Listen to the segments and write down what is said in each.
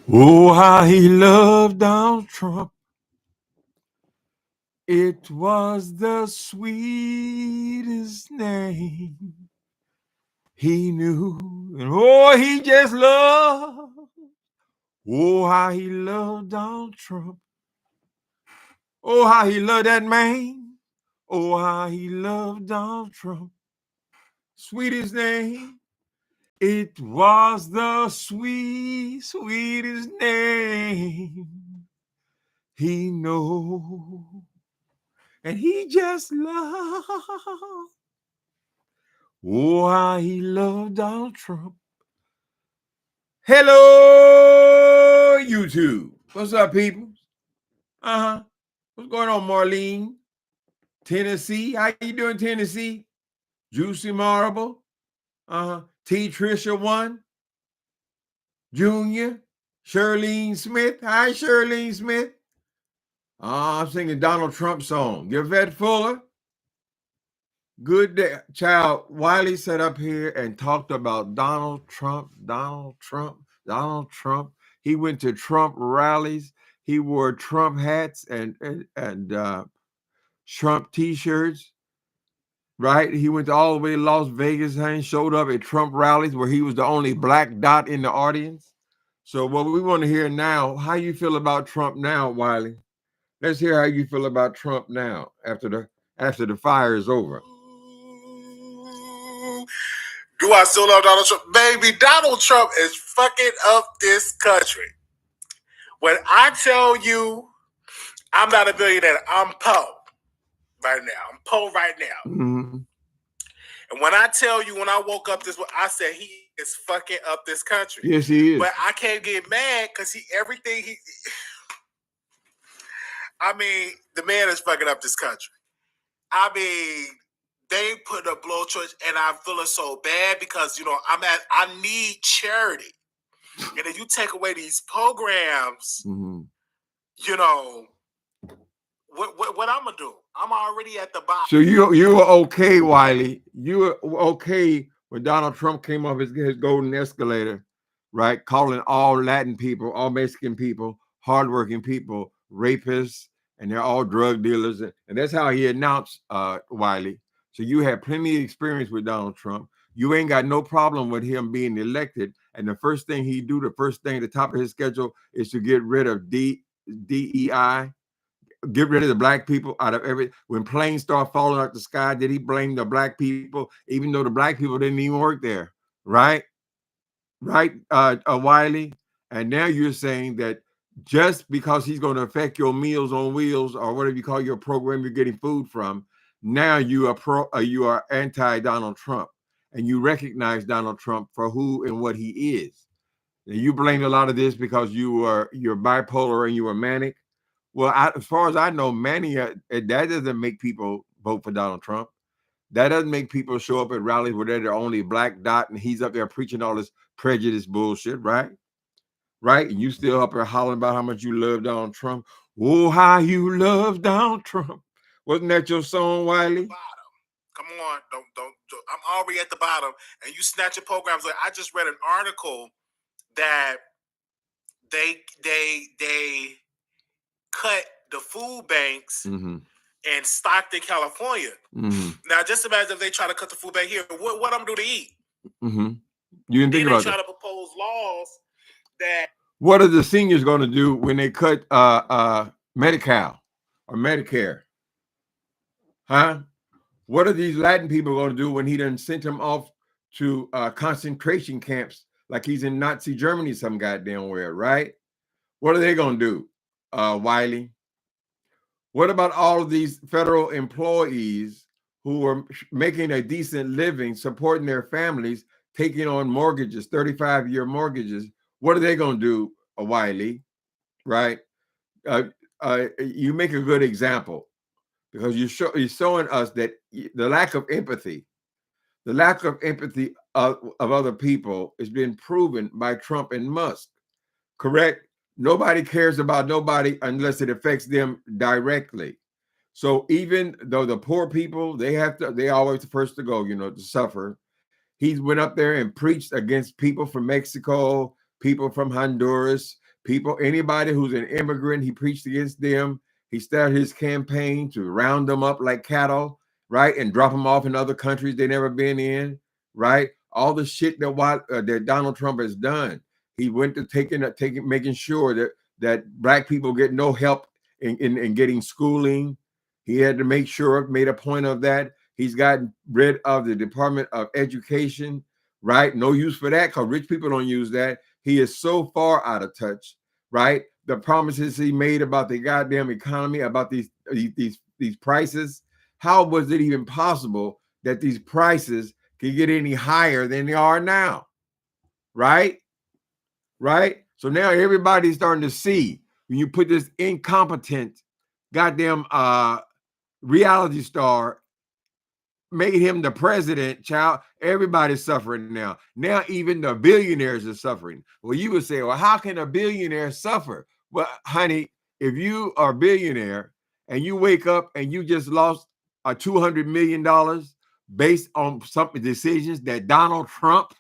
Oh, how he loved Donald Trump. It was the sweetest name he knew. And oh, he just loved. Oh, how he loved Donald Trump. Oh, how he loved that man. Oh, how he loved Donald Trump. Sweetest name. It was the sweetest name he knew. And he just loved. Oh, how he loved Donald Trump. Hello, YouTube. What's up, people? What's going on, Marlene? Tennessee. How you doing, Tennessee? Juicy Marble. T. Trisha 1. Junior. Shirlene Smith. Hi, Shirlene Smith. I'm singing Donald Trump song. Yvette Fuller. Good day. Child, Wiley sat up here and talked about Donald Trump. He went to Trump rallies. He wore Trump hats and Trump t-shirts, right? He went all the way to Las Vegas and showed up at Trump rallies where he was the only black dot in the audience. So what we want to hear now, how you feel about Trump now, Wiley? Let's hear how you feel about Trump now after the fire is over. Do I still love Donald Trump? Baby, Donald Trump is fucking up this country. When I tell you I'm not a billionaire, I'm Poe right now. I'm Poe right now. Mm-hmm. And when I tell you, when I woke up this, I said he is fucking up this country. Yes, he is. But I can't get mad because I mean, the man is fucking up this country. I mean, they put a blow church, and I'm feeling so bad because I need charity, and if you take away these programs, what I'm gonna do? I'm already at the bottom. So you were okay, Wiley. You were okay when Donald Trump came off his golden escalator, right? Calling all Latin people, all Mexican people, hardworking people, rapists, and they're all drug dealers, and that's how he announced Wiley. So you had plenty of experience with Donald Trump. You ain't got no problem with him being elected. And the first thing he do, the top of his schedule is to get rid of DEI. Get rid of the black people out of when planes start falling out the sky. Did he blame the black people, even though the black people didn't even work there? Right, Wiley. And now you're saying that just because he's going to affect your Meals on Wheels or whatever you call your program you're getting food from, now you are anti Donald Trump, and you recognize Donald Trump for who and what he is. And you blame a lot of this because you're bipolar and you were manic. Well, as far as I know, mania, that doesn't make people vote for Donald Trump. That doesn't make people show up at rallies where they're the only black dot and he's up there preaching all this prejudice bullshit, right? Right? And you still up there hollering about how much you love Donald Trump. Oh, how you love Donald Trump. Wasn't that your song, Wiley? Come on, don't. I'm already at the bottom, and you snatch your programs. Like I just read an article that they cut the food banks in Stockton, California. Now, just imagine if they try to cut the food bank here. What I'm going to eat? You didn't think about that. They try to propose laws that. What are the seniors going to do when they cut Medi-Cal or Medicare? Huh? What are these Latin people going to do when he done sent them off to concentration camps like he's in Nazi Germany some goddamn where, right? What are they going to do, Wiley? What about all of these federal employees who are making a decent living, supporting their families, taking on mortgages, 35-year mortgages? What are they going to do, Wiley? Right? You make a good example because you're showing us that the lack of empathy of other people is being proven by Trump and Musk. Correct? Nobody cares about nobody unless it affects them directly. So even though the poor people, they always the first to go, to suffer. He went up there and preached against people from Mexico, people from Honduras, anybody who's an immigrant. He preached against them. He started his campaign to round them up like cattle, right, and drop them off in other countries they never been in, right. All the shit that Donald Trump has done. He went to making sure that black people get no help in getting schooling. He had to made a point of that. He's gotten rid of the Department of Education, right? No use for that because rich people don't use that. He is so far out of touch, right? The promises he made about the goddamn economy, about these prices. How was it even possible that these prices could get any higher than they are now? Right? Right? So now everybody's starting to see when you put this incompetent goddamn reality star, made him the president, child. Everybody's suffering now. Now even the billionaires are suffering. Well, you would say, well, how can a billionaire suffer? Well, honey, if you are a billionaire and you wake up and you just lost a $200 million based on some decisions that Donald Trump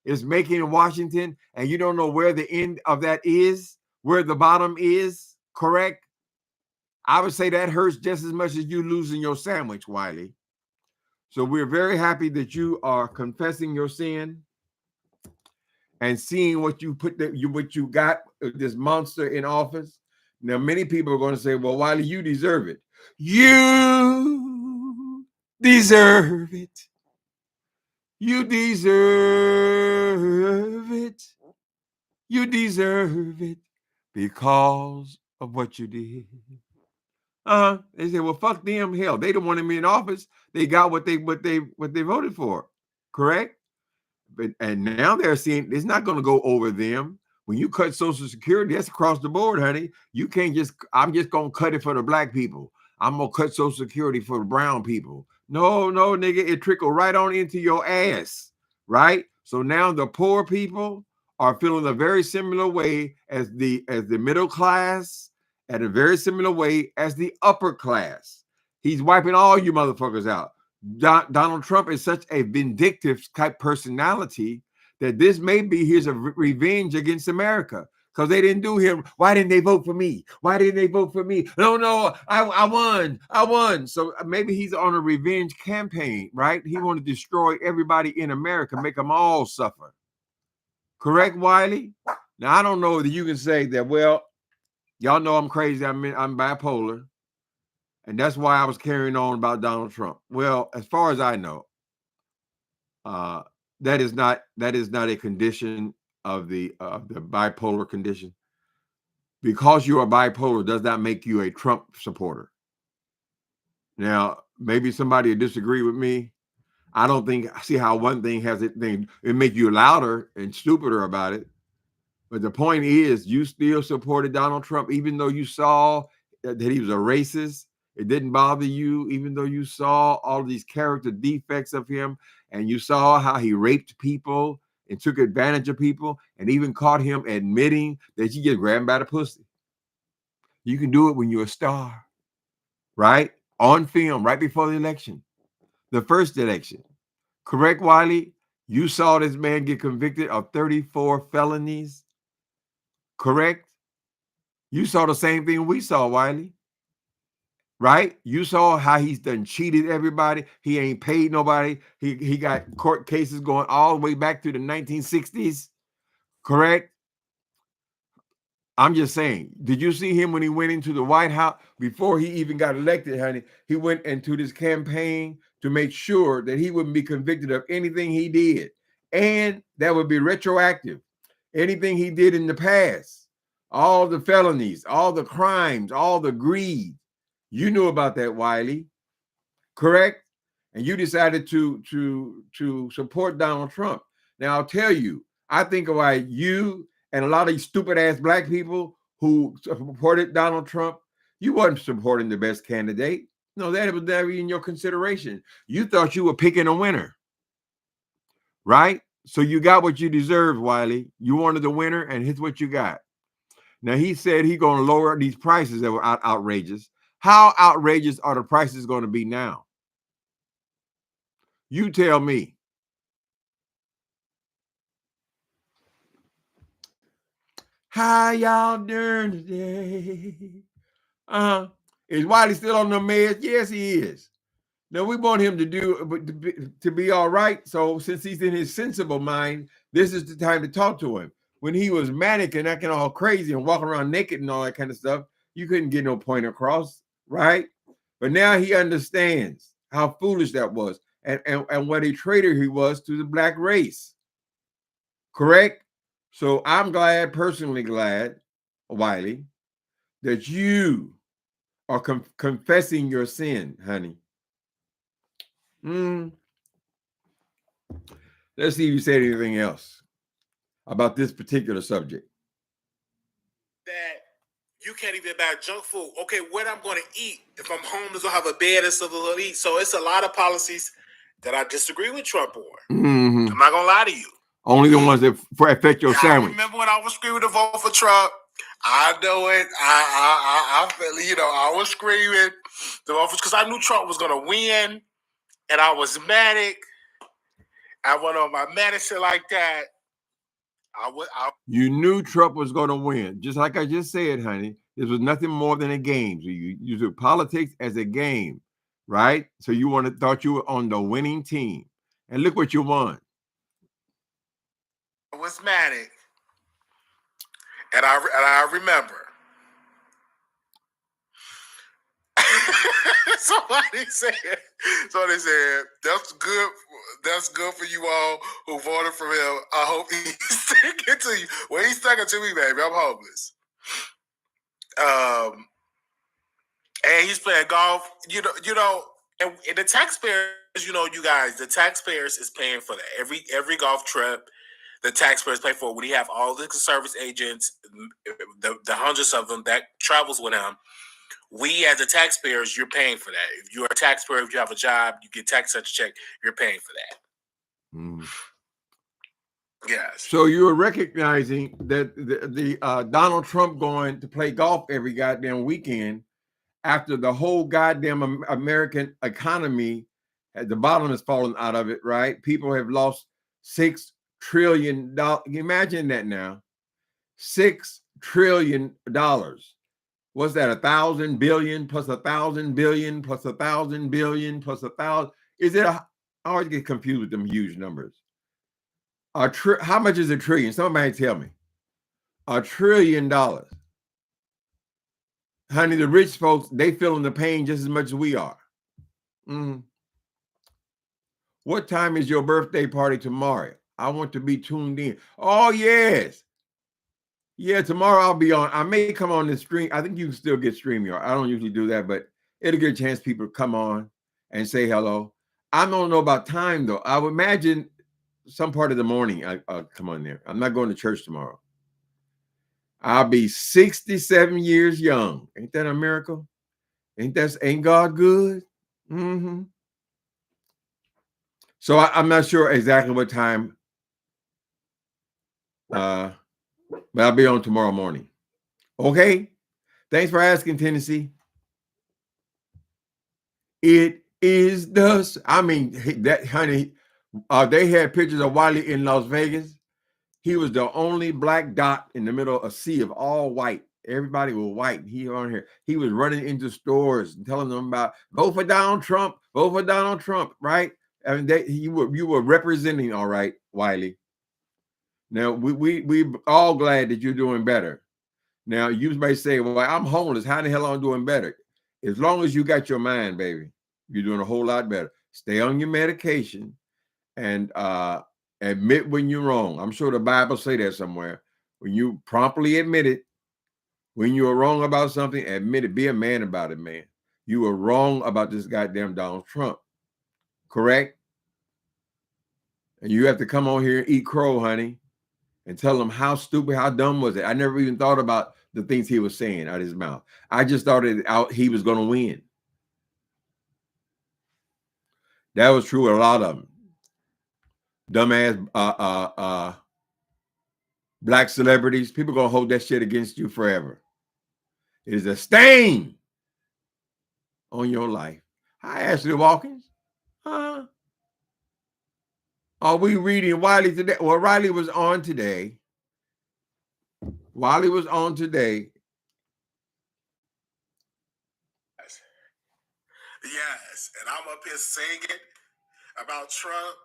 is making in Washington, and you don't know where the end of that is, where the bottom is, correct? I would say that hurts just as much as you losing your sandwich, Wiley. So we're very happy that you are confessing your sin and seeing what you got this monster in office. Now, many people are going to say, "Well, Wiley, you deserve it. You deserve it. You deserve it. You deserve it because of what you did." They say, "Well, fuck them. Hell, they don't want him in office. They got what they voted for, correct?" And now they're seeing it's not going to go over them. When you cut Social Security, that's across the board, honey. You can't I'm just going to cut it for the black people. I'm going to cut Social Security for the brown people. No, nigga, it trickled right on into your ass, right? So now the poor people are feeling a very similar way as the middle class, at a very similar way as the upper class. He's wiping all you motherfuckers out. Donald Trump is such a vindictive type personality that this may be his revenge against America because they didn't do him. Why didn't they vote for me? Why didn't they vote for me? No, I won. So maybe he's on a revenge campaign, right? He want to destroy everybody in America, make them all suffer. Correct, Wiley? Now, I don't know that you can say that, well, y'all know I'm crazy. I'm bipolar. And that's why I was carrying on about Donald Trump. Well, as far as I know, that is not a condition of the bipolar condition. Because you are bipolar does not make you a Trump supporter. Now, maybe somebody will disagree with me. I don't see how one thing has it make you louder and stupider about it. But the point is, you still supported Donald Trump, even though you saw that he was a racist. It didn't bother you, even though you saw all these character defects of him, and you saw how he raped people and took advantage of people, and even caught him admitting that you get grabbed by the pussy. You can do it when you're a star, right? On film, right before the election, the first election. Correct, Wiley? You saw this man get convicted of 34 felonies. Correct? You saw the same thing we saw, Wiley. Right? You saw how he's done cheated everybody. He ain't paid nobody. He got court cases going all the way back to the 1960s. Correct? I'm just saying, did you see him when he went into the White House before he even got elected, honey? He went into this campaign to make sure that he wouldn't be convicted of anything he did. And that would be retroactive. Anything he did in the past, all the felonies, all the crimes, all the greed. You knew about that, Wiley, correct? And you decided to support Donald Trump. Now I'll tell you, I think about you and a lot of these stupid ass black people who supported Donald Trump. You wasn't supporting the best candidate. No, that was never in your consideration. You thought you were picking a winner, right? So you got what you deserved, Wiley. You wanted the winner, and here's what you got. Now he said he's going to lower these prices that were outrageous. How outrageous are the prices going to be now? You tell me. How y'all doing today? Is Wiley still on the meds? Yes, he is. Now we want him to be all right. So since he's in his sensible mind, this is the time to talk to him. When he was manic and acting all crazy and walking around naked and all that kind of stuff, you couldn't get no point across, right? But now he understands how foolish that was and what a traitor he was to the black race. Correct? So I'm glad, personally glad, Wiley, that you are confessing your sin, honey. Let's see if you said anything else about this particular subject. That you can't even buy junk food. Okay, what I'm going to eat if I'm homeless or have a bed and stuff to eat. So it's a lot of policies that I disagree with Trump on. Mm-hmm. I'm not going to lie to you. Only the ones that affect your sandwich. I remember when I was screaming to vote for Trump. I know it. I feel, you know, I was screaming to vote for because I knew Trump was going to win, and I was manic. I went on my medicine like that. You knew Trump was going to win. Just like I just said, honey, this was nothing more than a game. So you took politics as a game, right? So you thought you were on the winning team. And look what you won. I was manic. And I remember. Somebody said, that's good. That's good for you all who voted for him. I hope he's sticking to you. Well, he's sticking to me, baby. I'm homeless. And he's playing golf. You know, and the taxpayers. You know, you guys, the taxpayers is paying for that. Every golf trip, the taxpayers pay for it. When he have all the service agents, the hundreds of them that travels with him. We as the taxpayers, you're paying for that. If you're a taxpayer, if you have a job, you get tax such a check, you're paying for that. Mm. Yes. So you're recognizing that the Donald Trump going to play golf every goddamn weekend after the whole goddamn American economy, the bottom has fallen out of it, right? People have lost $6 trillion. Imagine that now. $6 trillion. What's that? 1,000 billion plus 1,000 billion plus 1,000 billion plus 1,000. Is it I always get confused with them huge numbers. How much is a trillion? Somebody tell me. $1 trillion. Honey, the rich folks, they feeling the pain just as much as we are. Mm. What time is your birthday party tomorrow? I want to be tuned in. Oh, yes. Yeah, tomorrow I'll be on. I may come on the stream. I think you can still get StreamYard. I don't usually do that, but it'll get a chance people to come on and say hello. I don't know about time, though. I would imagine some part of the morning I'll come on there. I'm not going to church tomorrow. I'll be 67 years young. Ain't that a miracle? Ain't God good? Mm-hmm. So I'm not sure exactly what time, but I'll be on tomorrow morning. Okay? Thanks for asking, Tennessee. It is I mean, that honey, they had pictures of Wiley in Las Vegas. He was the only black dot in the middle of a sea of all white. Everybody was white. He on here. He was running into stores and telling them about vote for Donald Trump, vote for Donald Trump, right? I mean, you were representing all right, Wiley. Now we all glad that you're doing better. Now you may say, well, I'm homeless. How the hell am I doing better? As long as you got your mind, baby, you're doing a whole lot better. Stay on your medication and admit when you're wrong. I'm sure the Bible say that somewhere. When you promptly admit it, when you are wrong about something, admit it. Be a man about it, man. You were wrong about this goddamn Donald Trump. Correct? And you have to come on here and eat crow, honey, and tell them how stupid, how dumb was it. I never even thought about the things he was saying out of his mouth. I just thought he was going to win. That was true of a lot of them. Dumbass black celebrities, people gonna hold that shit against you forever. It is a stain on your life. Hi, Ashley Watkins. Huh? Are we reading Wiley today? Well, Riley was on today. Wiley was on today. Yes, and I'm up here singing about Trump.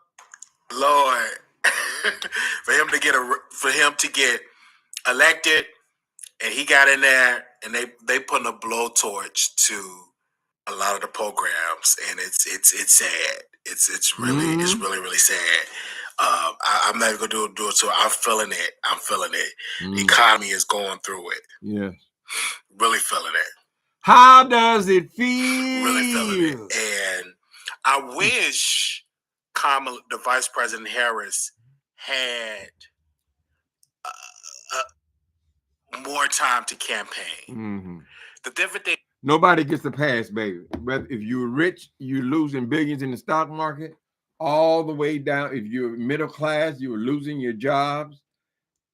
Lord, for him to get elected, and he got in there, and they putting a blowtorch to a lot of the programs, and it's sad. It's really sad. I'm not even gonna do it. So I'm feeling it. The economy is going through it. Yes. Really feeling it. How does it feel? Really feeling it. And I wish the Vice President Harris had more time to campaign. Mm-hmm. The different thing. Nobody gets a pass, baby. But if you're rich, you're losing billions in the stock market, all the way down. If you're middle class, you're losing your jobs,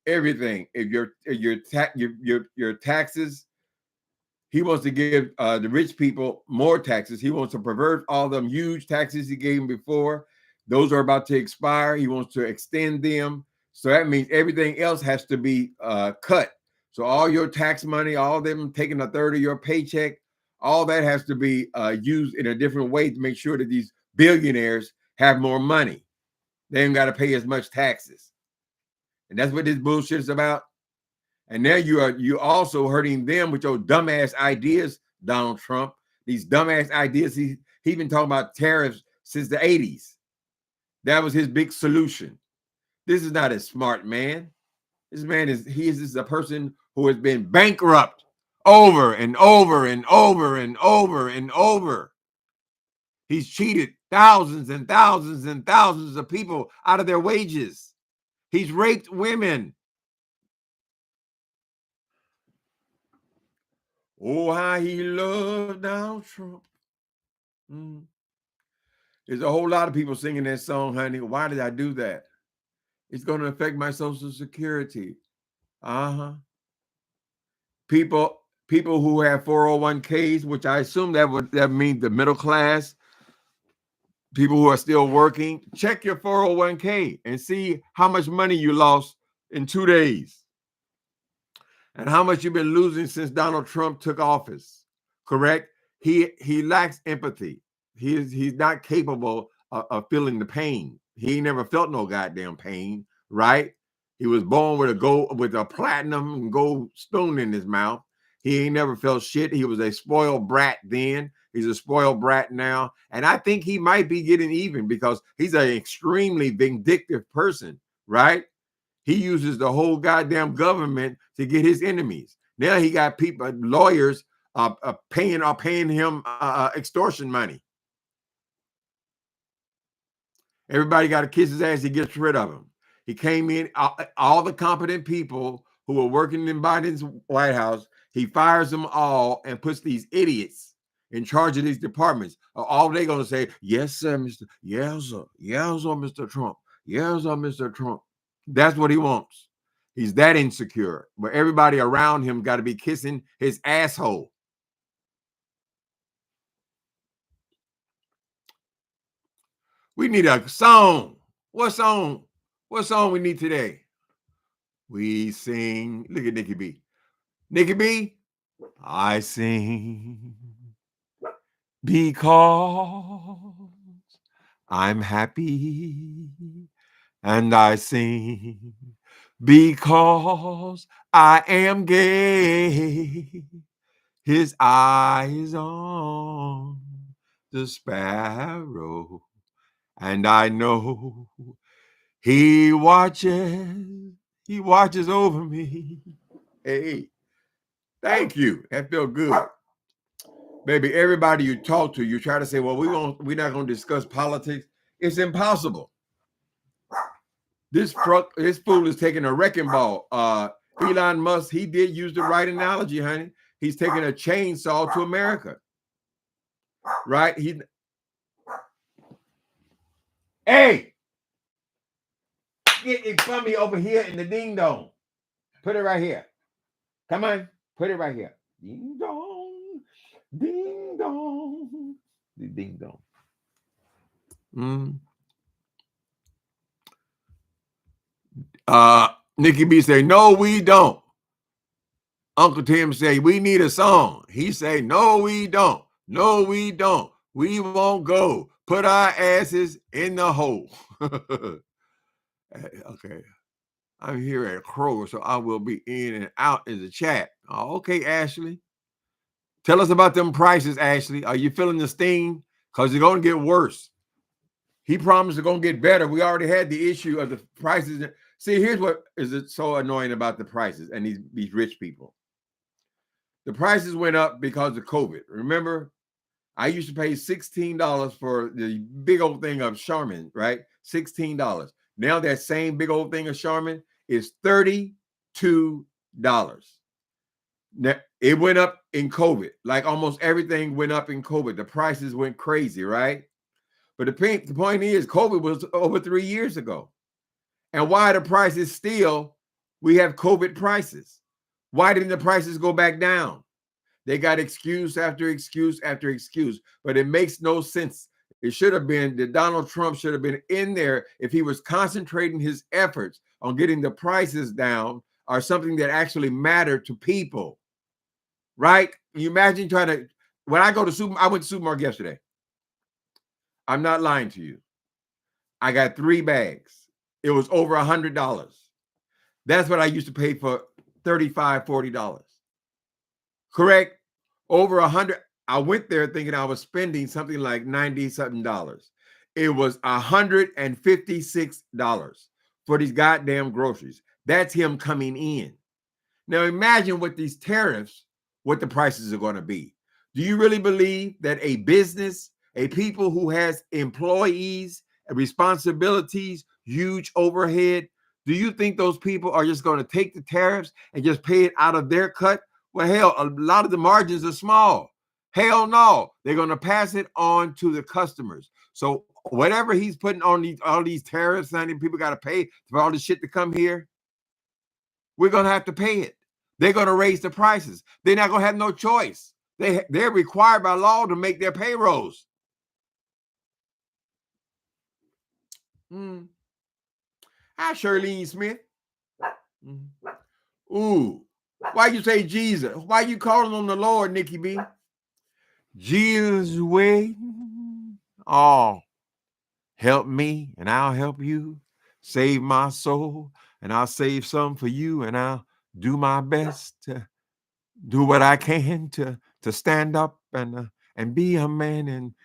everything. If your taxes, he wants to give the rich people more taxes. He wants to pervert all them huge taxes he gave them before. Those are about to expire. He wants to extend them. So that means everything else has to be cut. So all your tax money, all them taking a third of your paycheck, all that has to be used in a different way to make sure that these billionaires have more money. They ain't got to pay as much taxes. And that's what this bullshit is about. And now you also hurting them with your dumbass ideas, Donald Trump. These dumbass ideas. He's been talking about tariffs since the 80s. That was his big solution. This is not a smart man. This man is a person who has been bankrupt over and over and over and over and over. He's cheated thousands and thousands and thousands of people out of their wages. He's raped women. Oh, how he loved Donald Trump. There's a whole lot of people singing that song, honey. Why did I do that? It's going to affect my Social Security. People who have 401ks, which I assume that means the middle class, people who are still working, check your 401k and see how much money you lost in 2 days and how much you've been losing since Donald Trump took office. Correct? He lacks empathy. He's not capable of feeling the pain. He ain't never felt no goddamn pain, right? He was born with a platinum and gold spoon in his mouth. He ain't never felt shit. He was a spoiled brat then. He's a spoiled brat now. And I think he might be getting even because he's an extremely vindictive person, right? He uses the whole goddamn government to get his enemies. Now he got people, lawyers, paying him extortion money. Everybody got to kiss his ass. He gets rid of him. He came in, all the competent people who were working in Biden's White House, he fires them all and puts these idiots in charge of these departments. All they're going to say, yes, sir, Mr. Yes, sir. Yes, sir, Mr. Trump. Yes, sir, Mr. Trump. That's what he wants. He's that insecure. But everybody around him got to be kissing his asshole. We need a song. What song? What song we need today? We sing. Look at Nikki B. Nikki B, I sing because I'm happy. And I sing because I am gay. His eyes on the sparrow. And I know he watches over me. Hey, thank you. That felt good. Baby, everybody you talk to, you try to say, well, we're not going to discuss politics. It's impossible. This fool is taking a wrecking ball. Elon Musk, he did use the right analogy, honey. He's taking a chainsaw to America. Right? Hey! Get it from me over here in the ding dong. Put it right here. Come on. Put it right here. Ding dong. Ding dong. Ding dong. Mm. Nikki B say, no, we don't. Uncle Tim say, we need a song. He say, no, we don't. No, we don't. We won't go. Put our asses in the hole. Okay. I'm here at Kroger, so I will be in and out in the chat. Oh, okay, Ashley. Tell us about them prices, Ashley. Are you feeling the sting? Because they're going to get worse. He promised they're going to get better. We already had the issue of the prices. See, here's what is so annoying about the prices and these rich people. The prices went up because of COVID. Remember, I used to pay $16 for the big old thing of Charmin, right? $16. Now that same big old thing of Charmin is $32. Now, it went up in COVID. Like almost everything went up in COVID. The prices went crazy, right? But the point is, COVID was over 3 years ago. And why the prices still, we have COVID prices. Why didn't the prices go back down? They got excuse after excuse after excuse, but it makes no sense. It should have been that Donald Trump should have been in there if he was concentrating his efforts on getting the prices down or something that actually mattered to people, right? You imagine trying to, when I go to I went to supermarket yesterday. I'm not lying to you. I got 3 bags. It was over $100. That's what I used to pay for $35, $40. Correct? Over 100. I went there thinking I was spending something like 90 something dollars. It was $156 for these goddamn groceries. That's him coming in. Now imagine with these tariffs, what the prices are going to be. Do you really believe that a business, a people who has employees and responsibilities, huge overhead, do you think those people are just going to take the tariffs and just pay it out of their cut? Well, hell, a lot of the margins are small. Hell no. They're going to pass it on to the customers. So whatever he's putting on all these tariffs, and people got to pay for all this shit to come here, we're going to have to pay it. They're going to raise the prices. They're not going to have no choice. They're required by law to make their payrolls. Hi, Shirlene Smith. Ooh. Why you say Jesus? Why you calling on the Lord, Nikki B? Jesus way. Oh, help me and I'll help you. Save my soul and I'll save some for you, and I'll do my best to do what I can to stand up and be a man. And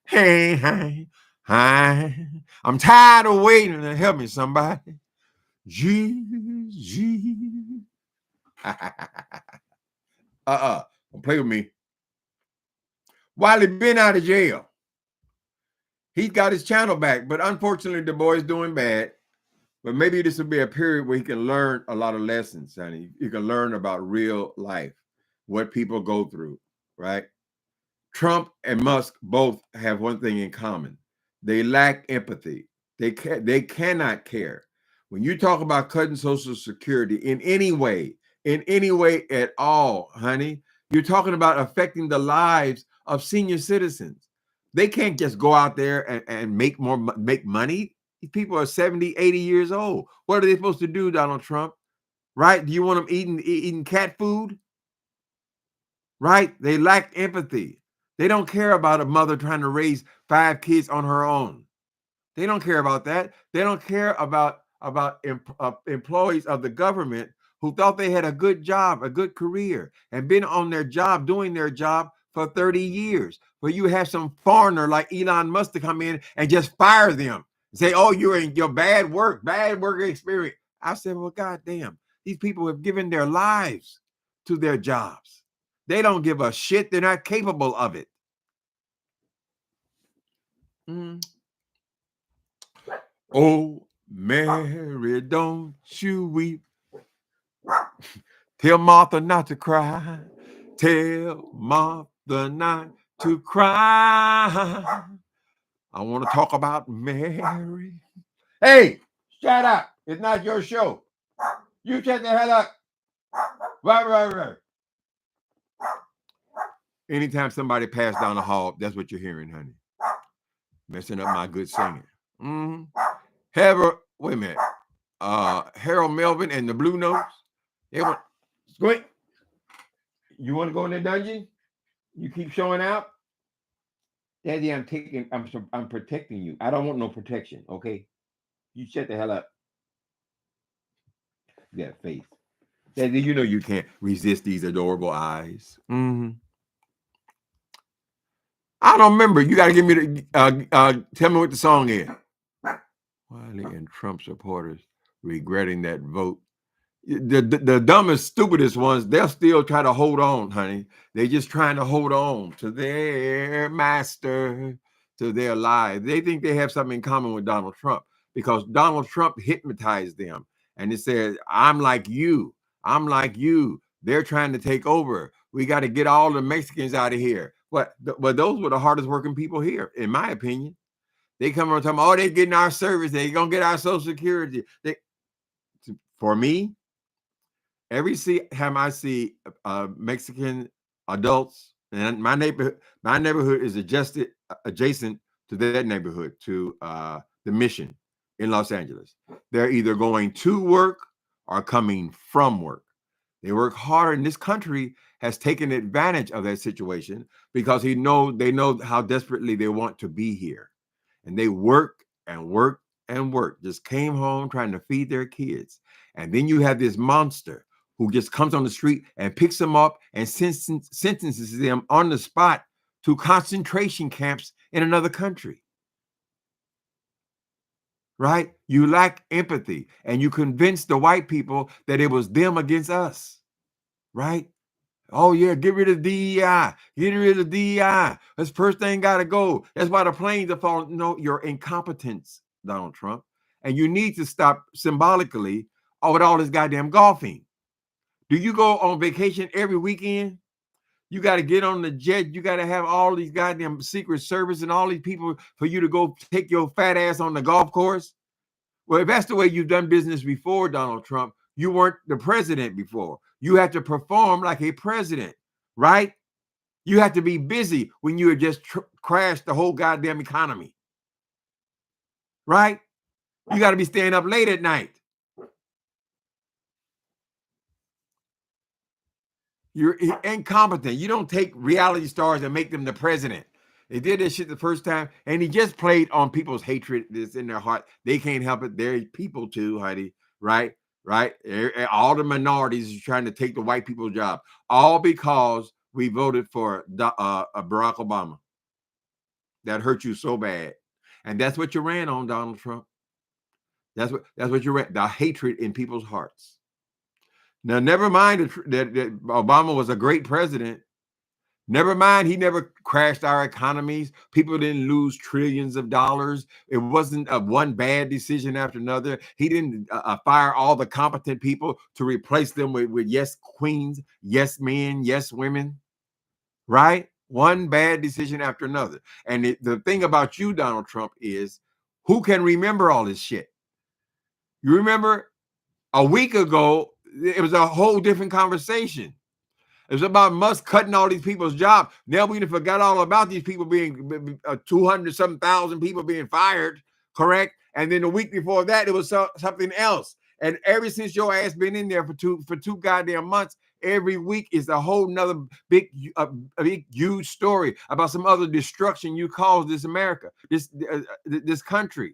hey, I'm tired of waiting. To help me, somebody. Jesus. Don't play with me. Wiley been out of jail. He's got his channel back, but unfortunately, the boy's doing bad. But maybe this will be a period where he can learn a lot of lessons, honey. You can learn about real life, what people go through, right? Trump and Musk both have one thing in common. They lack empathy. They cannot care. When you talk about cutting Social Security in any way at all, honey, you're talking about affecting the lives of senior citizens. They can't just go out there and make money. These people are 70, 80 years old. What are they supposed to do, Donald Trump? Right? Do you want them eating cat food? Right? They lack empathy. They don't care about a mother trying to raise 5 kids on her own. They don't care about that. They don't care about employees of the government who thought they had a good job, a good career, and been on their job, doing their job for 30 years. But you have some foreigner like Elon Musk to come in and just fire them. Say, oh, you're in your bad work experience. I said, well, goddamn, these people have given their lives to their jobs. They don't give a shit. They're not capable of it. Oh, Mary, don't you weep. Tell Martha not to cry. Tell Martha not to cry. I want to talk about Mary. Hey, Shut up. It's not your show. You shut the hell up. Right. Anytime somebody passed down the hall, that's what you're hearing, honey. Messing up my good singing. Mm-hmm. Wait a minute. Harold Melvin and the Blue Notes. They went, Squint, you want to go in the dungeon? You keep showing out? Daddy, I'm protecting you. I don't want no protection, okay? You shut the hell up. That face. Daddy, you know you can't resist these adorable eyes. Mm-hmm. I don't remember. You got to give me tell me what the song is. Wiley and Trump supporters regretting that vote. The dumbest, stupidest ones, they'll still try to hold on, honey. They're just trying to hold on to their master, to their lives. They think they have something in common with Donald Trump because Donald Trump hypnotized them. And it says, I'm like you. I'm like you. They're trying to take over. We got to get all the Mexicans out of here. But those were the hardest working people here, in my opinion. They come around talking, oh, they're getting our service. They're going to get our Social Security. For me, every time I see Mexican adults, and my neighborhood is adjacent to that neighborhood, to the Mission in Los Angeles. They're either going to work or coming from work. They work harder, and this country has taken advantage of that situation because they know how desperately they want to be here, and they work and work and work. Just came home trying to feed their kids, and then you have this monster who just comes on the street and picks them up and sentences them on the spot to concentration camps in another country. Right? You lack empathy, and you convince the white people that it was them against us. Right? Oh, yeah, get rid of DEI. Get rid of DEI. This first thing got to go. That's why the planes are falling. No, your incompetence, Donald Trump. And you need to stop symbolically with all this goddamn golfing. Do you go on vacation every weekend? You got to get on the jet. You got to have all these goddamn Secret Service and all these people for you to go take your fat ass on the golf course. Well, if that's the way you've done business before, Donald Trump, you weren't the president before. You have to perform like a president, right? You have to be busy when you had just crashed the whole goddamn economy, right? You got to be staying up late at night. You're incompetent. You don't take reality stars and make them the president. They did this shit the first time, and he just played on people's hatred that's in their heart. They can't help it. They're people too, Heidi, right? Right? All the minorities are trying to take the white people's job, all because we voted for Barack Obama. That hurt you so bad. And that's what you ran on, Donald Trump. That's what you ran, the hatred in people's hearts. Now, never mind that Obama was a great president. Never mind, he never crashed our economies. People didn't lose trillions of dollars. It wasn't one bad decision after another. He didn't fire all the competent people to replace them with yes queens, yes men, yes women, right? One bad decision after another. And the thing about you, Donald Trump, is who can remember all this shit? You remember a week ago, it was a whole different conversation. It was about Musk cutting all these people's jobs. Now we forgot all about these people being 200-something thousand people being fired, correct? And then the week before that, it was something else. And ever since your ass been in there for two goddamn months, every week is a whole nother big huge story about some other destruction you caused this America, this country.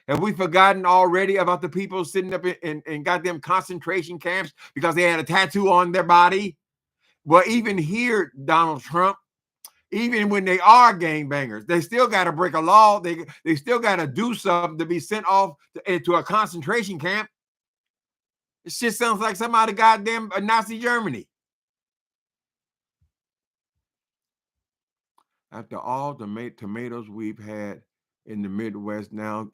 Have we forgotten already about the people sitting up in goddamn concentration camps because they had a tattoo on their body? Well, even here, Donald Trump, even when they are gangbangers, they still got to break a law. They still got to do something to be sent off to a concentration camp. This shit sounds like some out of goddamn Nazi Germany. After all the tomatoes we've had in the Midwest now,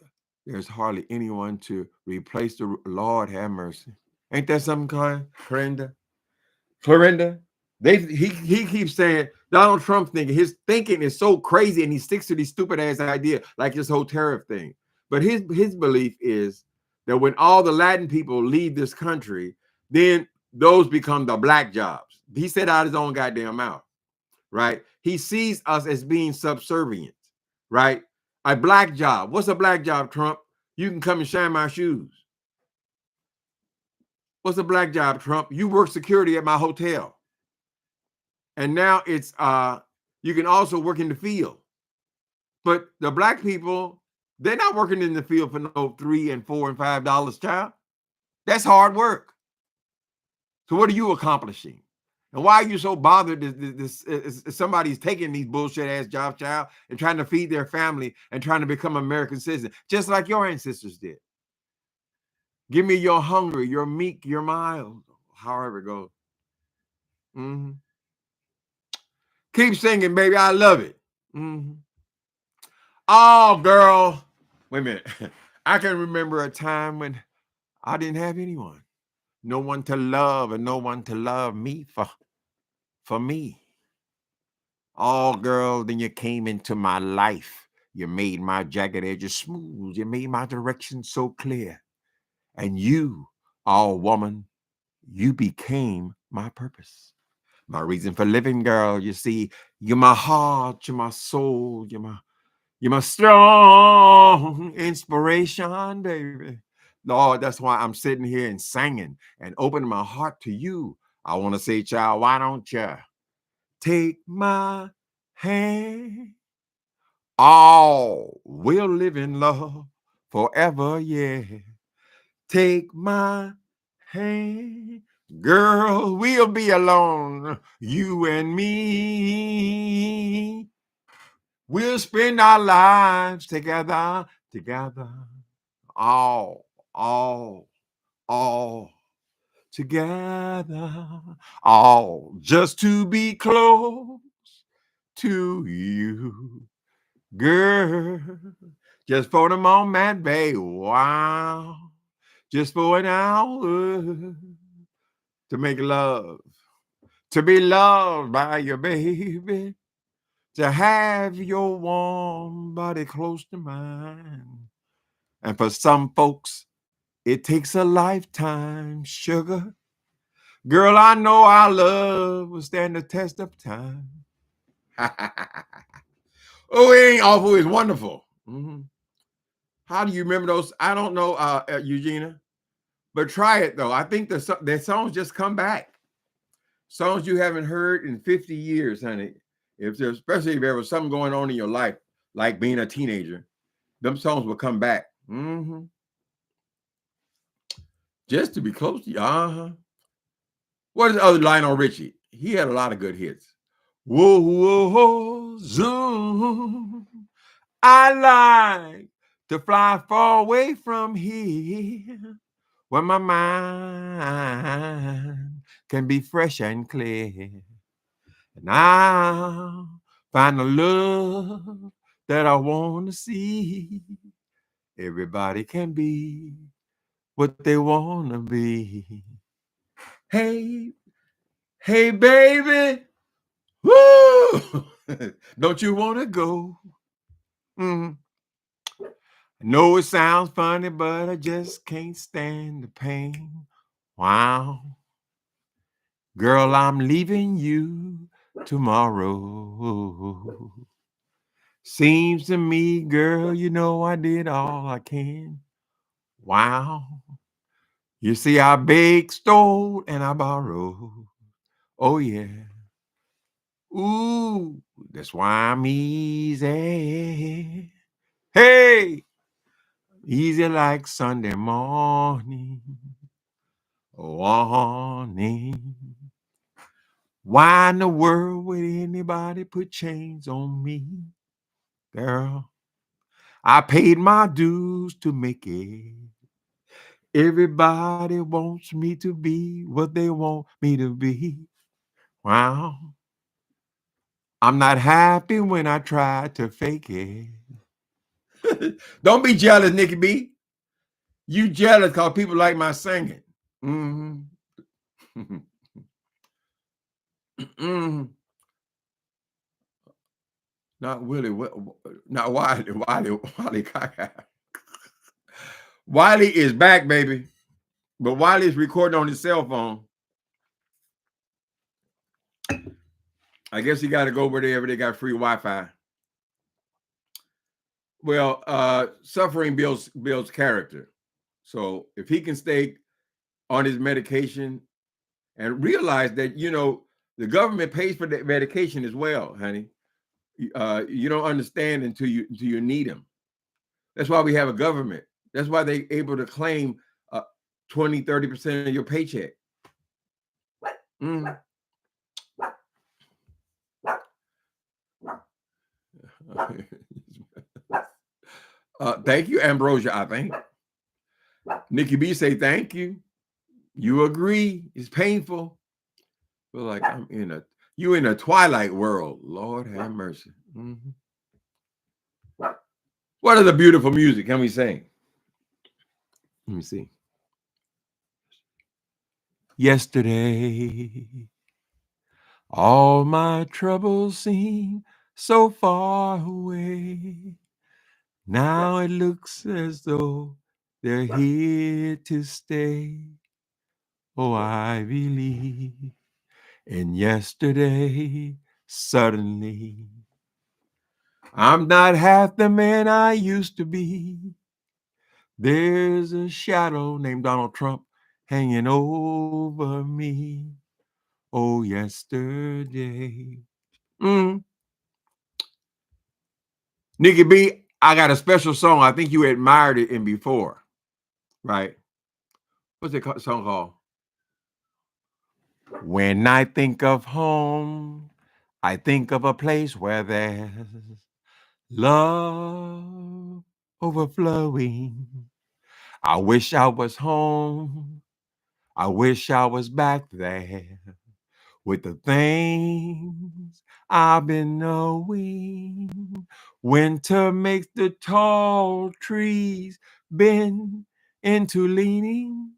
there's hardly anyone to replace the Lord have mercy. Ain't that something, Clorinda? He keeps saying Donald Trump thinking his thinking is so crazy, and he sticks to these stupid ass idea like this whole tariff thing. But his belief is that when all the Latin people leave this country, then those become the black jobs. He said out his own goddamn mouth, right? He sees us as being subservient, right? A black job. What's a black job, Trump? You can come and shine my shoes. What's a black job, Trump? You work security at my hotel. And now it's you can also work in the field. But the black people, they're not working in the field for no $3 and $4 and $5, child. That's hard work. So what are you accomplishing? And why are you so bothered that somebody's taking these bullshit ass jobs, child, and trying to feed their family and trying to become American citizen, just like your ancestors did? Give me your hungry, your meek, your mild, however it goes. Mm-hmm. Keep singing, baby. I love it. Mm-hmm. Oh, girl. Wait a minute. I can remember a time when I didn't have anyone. No one to love and no one to love me for me. Oh, girl, then you came into my life. You made my jagged edges smooth. You made my direction so clear. And you, oh, woman, you became my purpose. My reason for living, girl. You see, you're my heart, you're my soul, you're my strong inspiration, baby. Lord, that's why I'm sitting here and singing and opening my heart to you. I want to say, child, why don't you take my hand? Oh, we'll live in love forever, yeah. Take my hand. Girl, we'll be alone, you and me. We'll spend our lives together, together, all, all, all together, all just to be close to you, girl. Just for the moment, babe. Wow. Just for an hour to make love, to be loved by your baby, to have your warm body close to mine. And for some folks, it takes a lifetime, sugar. Girl, I know our love will stand the test of time. Oh, it ain't awful, it's wonderful. Mm-hmm. How do you remember those? I don't know, Eugenia, but try it though. I think the songs just come back. Songs you haven't heard in 50 years, honey. If there's, especially if there was something going on in your life, like being a teenager, them songs will come back. Mm-hmm. Just to be close to you. Uh-huh. What is the other Lionel Richie? He had a lot of good hits. Whoa, whoa, whoa, zoom. I like to fly far away from here where my mind can be fresh and clear. And I'll find the love that I want to see. Everybody can be what they want to be. Hey, hey, baby. Woo! Don't you want to go? Mm. I know it sounds funny, but I just can't stand the pain. Wow. Girl, I'm leaving you tomorrow. Seems to me, girl, you know I did all I can. Wow. You see, I begged, stole, and I borrowed. Oh, yeah. Ooh, that's why I'm easy. Hey, easy like Sunday morning. Warning. Why in the world would anybody put chains on me? Girl, I paid my dues to make it. Everybody wants me to be what they want me to be. Wow. I'm not happy when I try to fake it. Don't be jealous, Nikki B. You jealous because people like my singing. Mm-hmm. Mm-hmm. Not Willie. Not Wiley. Wiley. Wiley. Wiley is back, baby. But Wiley's recording on his cell phone. I guess he got to go wherever they got free Wi-Fi. Well, suffering builds character. So if he can stay on his medication and realize that, the government pays for the medication as well, honey. You don't understand until you need them. That's why we have a government. That's why they're able to claim 20, 30% of your paycheck. Mm. Thank you, Ambrosia, I think. Nikki B say thank you. You agree. It's painful. But like you in a twilight world. Lord have mercy. Mm-hmm. What are the beautiful music can we sing? Let me see. Yesterday, all my troubles seem so far away. Now it looks as though they're here to stay. Oh, I believe in yesterday. Suddenly, I'm not half the man I used to be. There's a shadow named Donald Trump hanging over me. Oh, yesterday. Nikki B, I got a special song. I think you admired it in before, right? What's the song called? When I think of home, I think of a place where there's love overflowing. I wish I was home. I wish I was back there with the things I've been knowing. Winter makes the tall trees bend into leaning.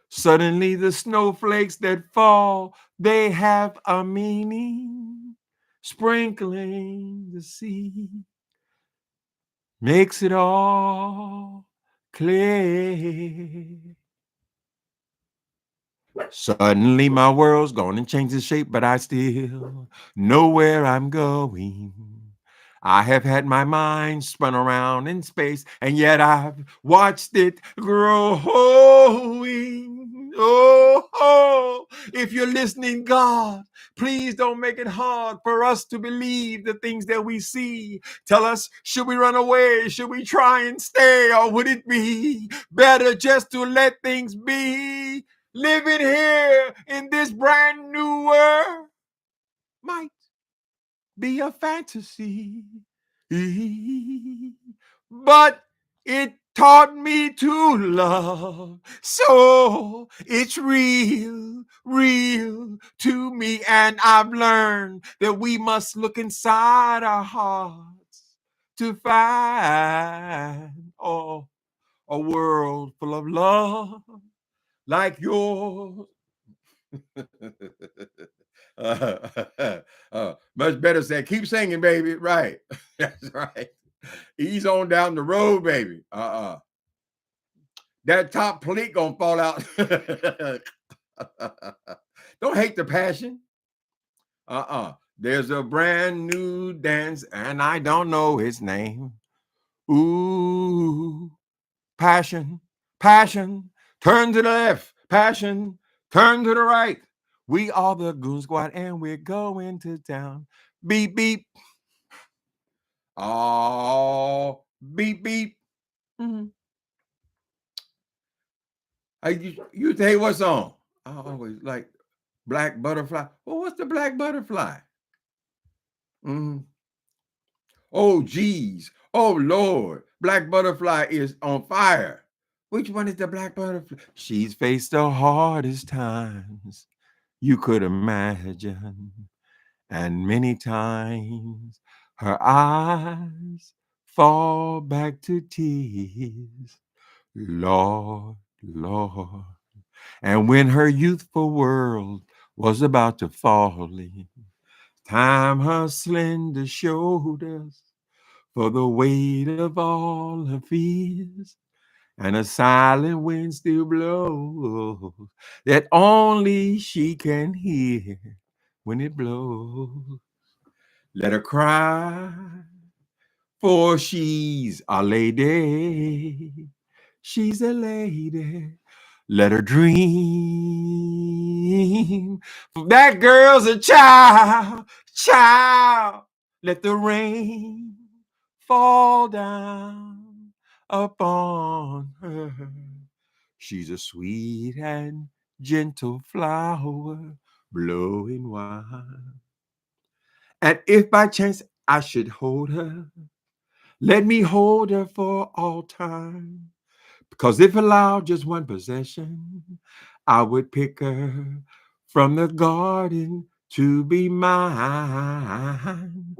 Suddenly the snowflakes that fall, they have a meaning. Sprinkling the sea makes it all clear. Suddenly my world's gone and changed its shape, but I still know where I'm going. I have had my mind spun around in space, and yet I've watched it growing. Oh, if you're listening, God, please don't make it hard for us to believe the things that we see. Tell us, should we run away? Should we try and stay? Or would it be better just to let things be? Living here in this brand new world might be a fantasy, but it taught me to love. So it's real, real to me. And I've learned that we must look inside our hearts to find a world full of love like yours. Much better say, keep singing, baby. Right. That's right. Ease on down the road, baby. That top plate gonna fall out. Don't hate the passion. There's a brand new dance, and I don't know its name. Ooh, passion, passion. Turn to the left, passion. Turn to the right. We are the Goon Squad, and we're going to town. Beep, beep. Oh, beep, beep. Mm-hmm. You say what song? I always like Black Butterfly. Well, what's the Black Butterfly? Mm-hmm. Oh, geez. Oh, Lord. Black Butterfly is on fire. Which one is the Black Butterfly? She's faced the hardest times you could imagine. And many times her eyes fall back to tears. Lord, Lord. And when her youthful world was about to fall in, time her slender shoulders for the weight of all her fears. and a silent wind still blows that only she can hear when it blows. Let her cry, for she's a lady. She's a lady. Let her dream. That girl's a child, child. Let the rain fall down upon her. She's a sweet and gentle flower blowing wild. And if by chance I should hold her, let me hold her for all time. Because if allowed just one possession, I would pick her from the garden to be mine.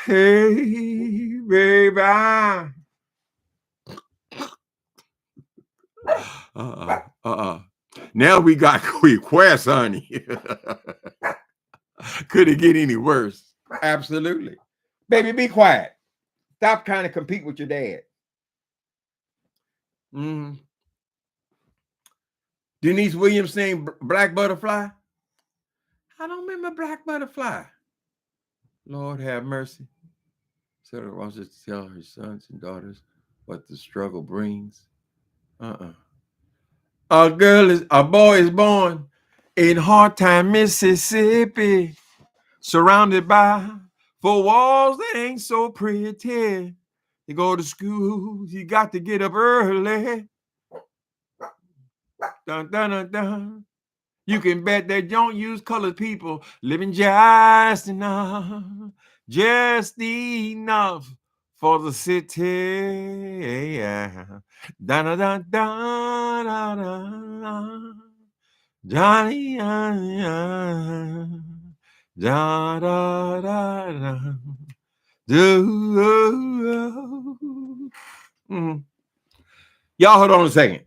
Hey, baby. Now we got requests, honey. Could it get any worse? Absolutely. Baby, be quiet. Stop trying to compete with your dad. Denise Williams sang Black Butterfly. I don't remember Black Butterfly. Lord have mercy. Sarah wants us to tell her sons and daughters what the struggle brings. A boy is born in Hard Time, Mississippi, surrounded by four walls that ain't so pretty. You go to school, you got to get up early. Dun, dun, dun, dun. You can bet they don't use colored people living just enough for the city. Da da da da da da. Johnny, da da da da. Y'all hold on a second.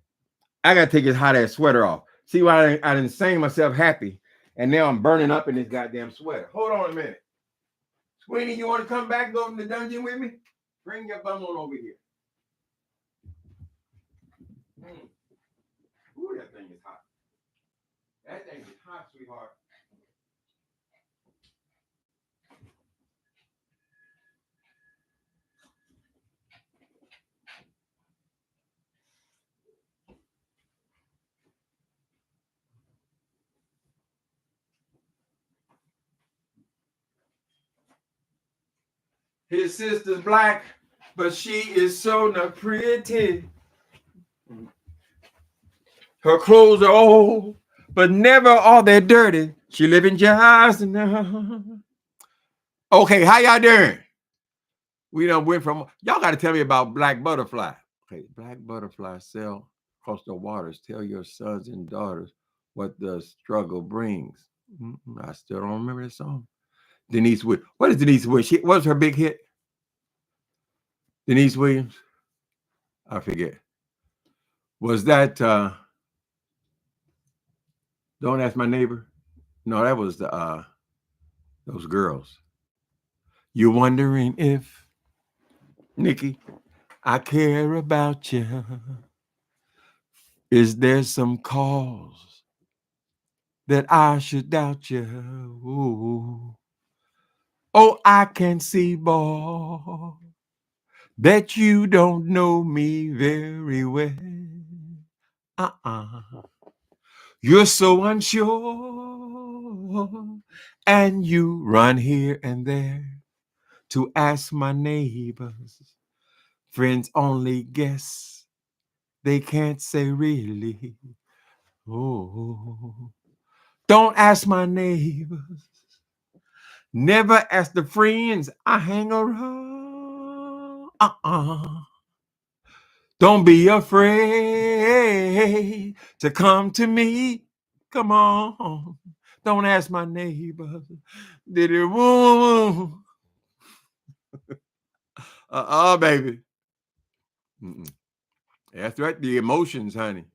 I gotta take this hot ass sweater off. See why I didn't sing myself happy, and now I'm burning up in this goddamn sweater. Hold on a minute. Sweeney, you want to come back and go in the dungeon with me? Bring your bum on over here. Ooh, that thing is hot. That thing is hot, sweetheart. His sister's black, but she is so not pretty. Her clothes are old, but never are they dirty. She living just enough. Okay, how y'all doing? We done went from, y'all got to tell me about Black Butterfly. Okay, Black Butterfly sail across the waters. Tell your sons and daughters what the struggle brings. I still don't remember the song. Denise Williams. What is Denise Williams? What was her big hit? Denise Williams? I forget. Was that Don't Ask My Neighbor? No, that was the those girls. You're wondering if, Nikki, I care about you. Is there some cause that I should doubt you? Ooh. Oh, I can see, boy, that you don't know me very well. You're so unsure, and you run here and there to ask my neighbors. Friends only guess, they can't say really. Oh, don't ask my neighbors. Never ask the friends I hang around. Don't be afraid to come to me. Come on. Don't ask my neighbors. Did it woo? Baby. That's right. The emotions, honey.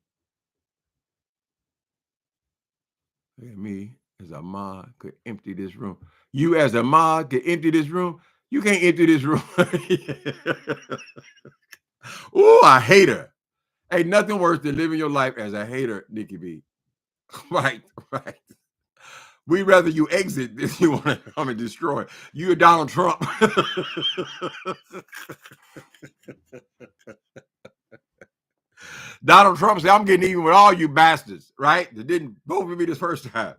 Look at me as a mod could empty this room. You as a mod could empty this room. You can't empty this room. Oh, I hate her. Ain't nothing worse than living your life as a hater, Nikki B. Right, right. We'd rather you exit than you want to come and destroy. You're Donald Trump. Donald Trump said, I'm getting even with all you bastards, right? That didn't vote for me this first time.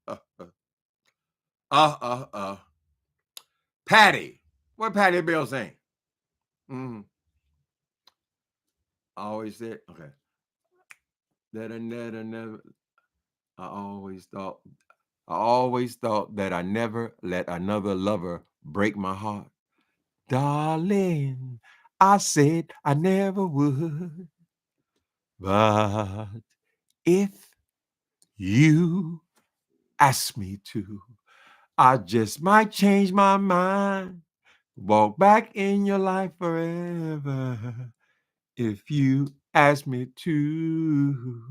Uh, uh, uh, uh. Patty. What Patty Bell saying? Mm-hmm. I always said, okay. That I never, I always thought that I never let another lover break my heart. Darling, I said I never would. But if you ask me to, I just might change my mind. Walk back in your life forever if you ask me to.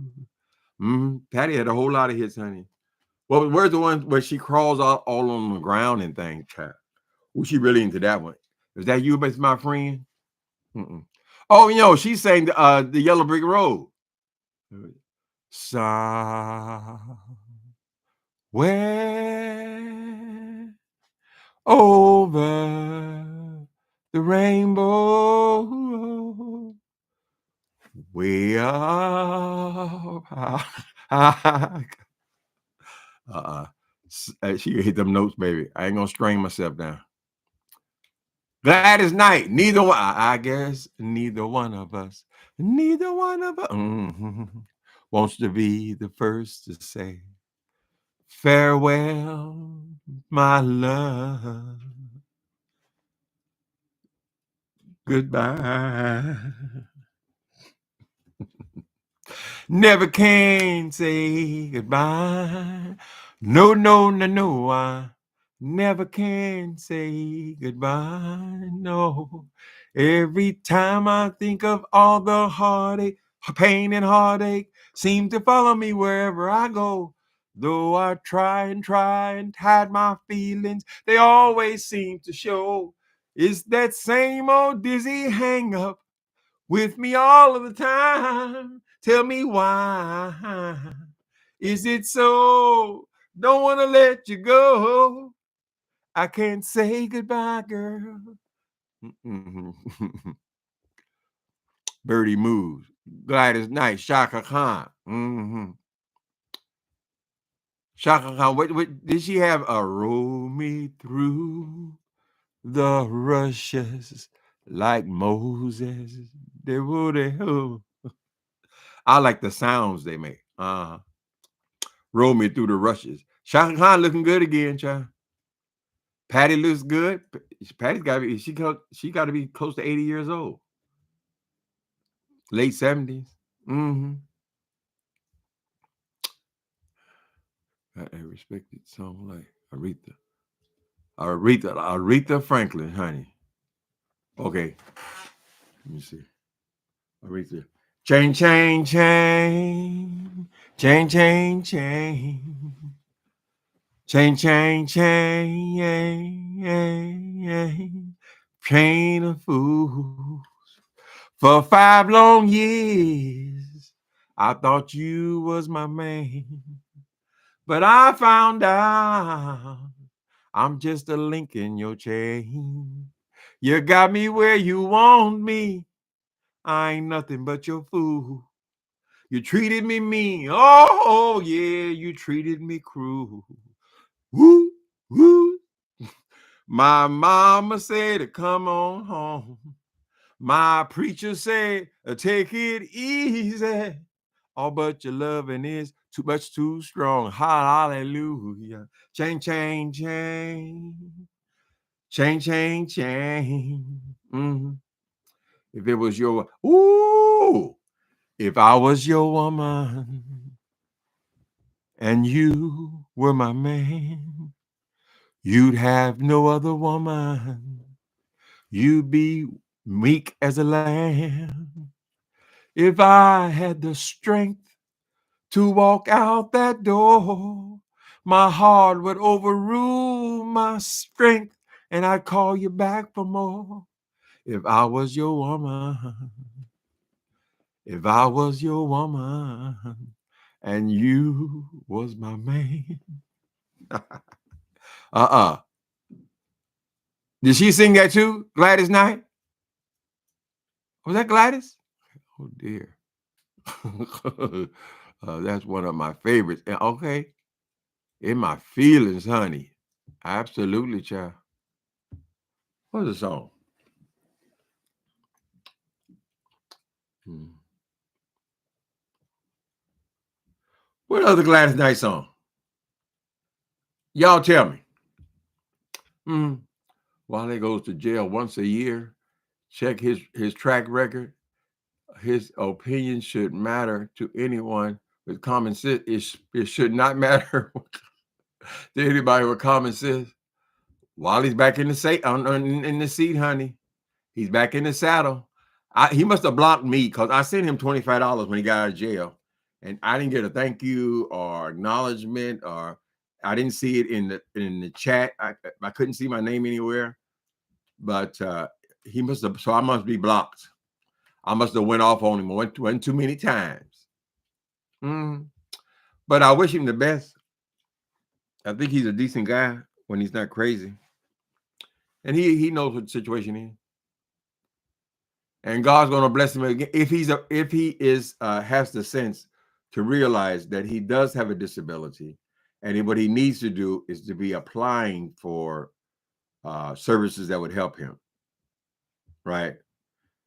Patty had a whole lot of hits, honey. Well, where's the one where she crawls all on the ground and things, child? Was she really into that one? Is that you, my friend? Mm-mm. Oh, she sang the Yellow Brick Road. Somewhere over the rainbow, way up. She hit them notes, baby. I ain't gonna strain myself down. Gladys Knight. Neither one. I guess neither one of us. Neither one of us wants to be the first to say farewell, my love. Goodbye. Never can say goodbye. No, no, no, no. I never can say goodbye. No. Every time I think of all the heartache, pain, and heartache seem to follow me wherever I go. Though I try and hide my feelings, they always seem to show. It's that same old dizzy hang up with me all of the time. Tell me why. Is it so? Don't want to let you go. I can't say goodbye, girl. Birdie moves. Gladys Knight, Shaka Khan. Shaka Khan, what did she have? A roll me through the rushes like Moses. They would have. I like the sounds they make. Roll me through the rushes. Shaka Khan looking good again, child. Patty looks good. Patty's got to be. She got to be close to 80 years old. Late 70s. A respected song like Aretha. Aretha Franklin, honey. Okay. Let me see. Aretha. Chain, chain, chain. Chain, chain, chain. Chain, chain, chain. Chain of fools. For 5 long years, I thought you was my man. But I found out I'm just a link in your chain. You got me where you want me. I ain't nothing but your fool. You treated me mean. Oh, yeah, you treated me cruel. Woo, woo. My mama said to come on home. My preacher said, take it easy. Oh, but your loving is too much too strong. Hallelujah. Chain, chain, chain. Chain, chain, chain. If it was your, if I was your woman and you were my man, you'd have no other woman. You'd be meek as a lamb. If I had the strength to walk out that door, my heart would overrule my strength and I'd call you back for more. If I was your woman If I was your woman and you was my man. uh-uh. Did she sing that too, Gladys Knight? Was that Gladys? Oh dear. That's one of my favorites. And okay, in my feelings, honey. Absolutely, child. What's the song? Hmm. What other Gladys Knight song? Y'all tell me. Hmm. Wale goes to jail once a year. Check his track record. His opinion should matter to anyone with common sense. It should not matter to anybody with common sense. Wale's back in the in the seat, honey. He's back in the saddle. He must have blocked me because I sent him $25 when he got out of jail, and I didn't get a thank you or acknowledgement, or I didn't see it in the chat. I couldn't see my name anywhere, but he must have. So I must be blocked. I must have went off on him one too many times. Mm. But I wish him the best. I think he's a decent guy when he's not crazy, and he knows what the situation is. And God's going to bless him again if he is has the sense to realize that he does have a disability, and what he needs to do is to be applying for services that would help him. Right,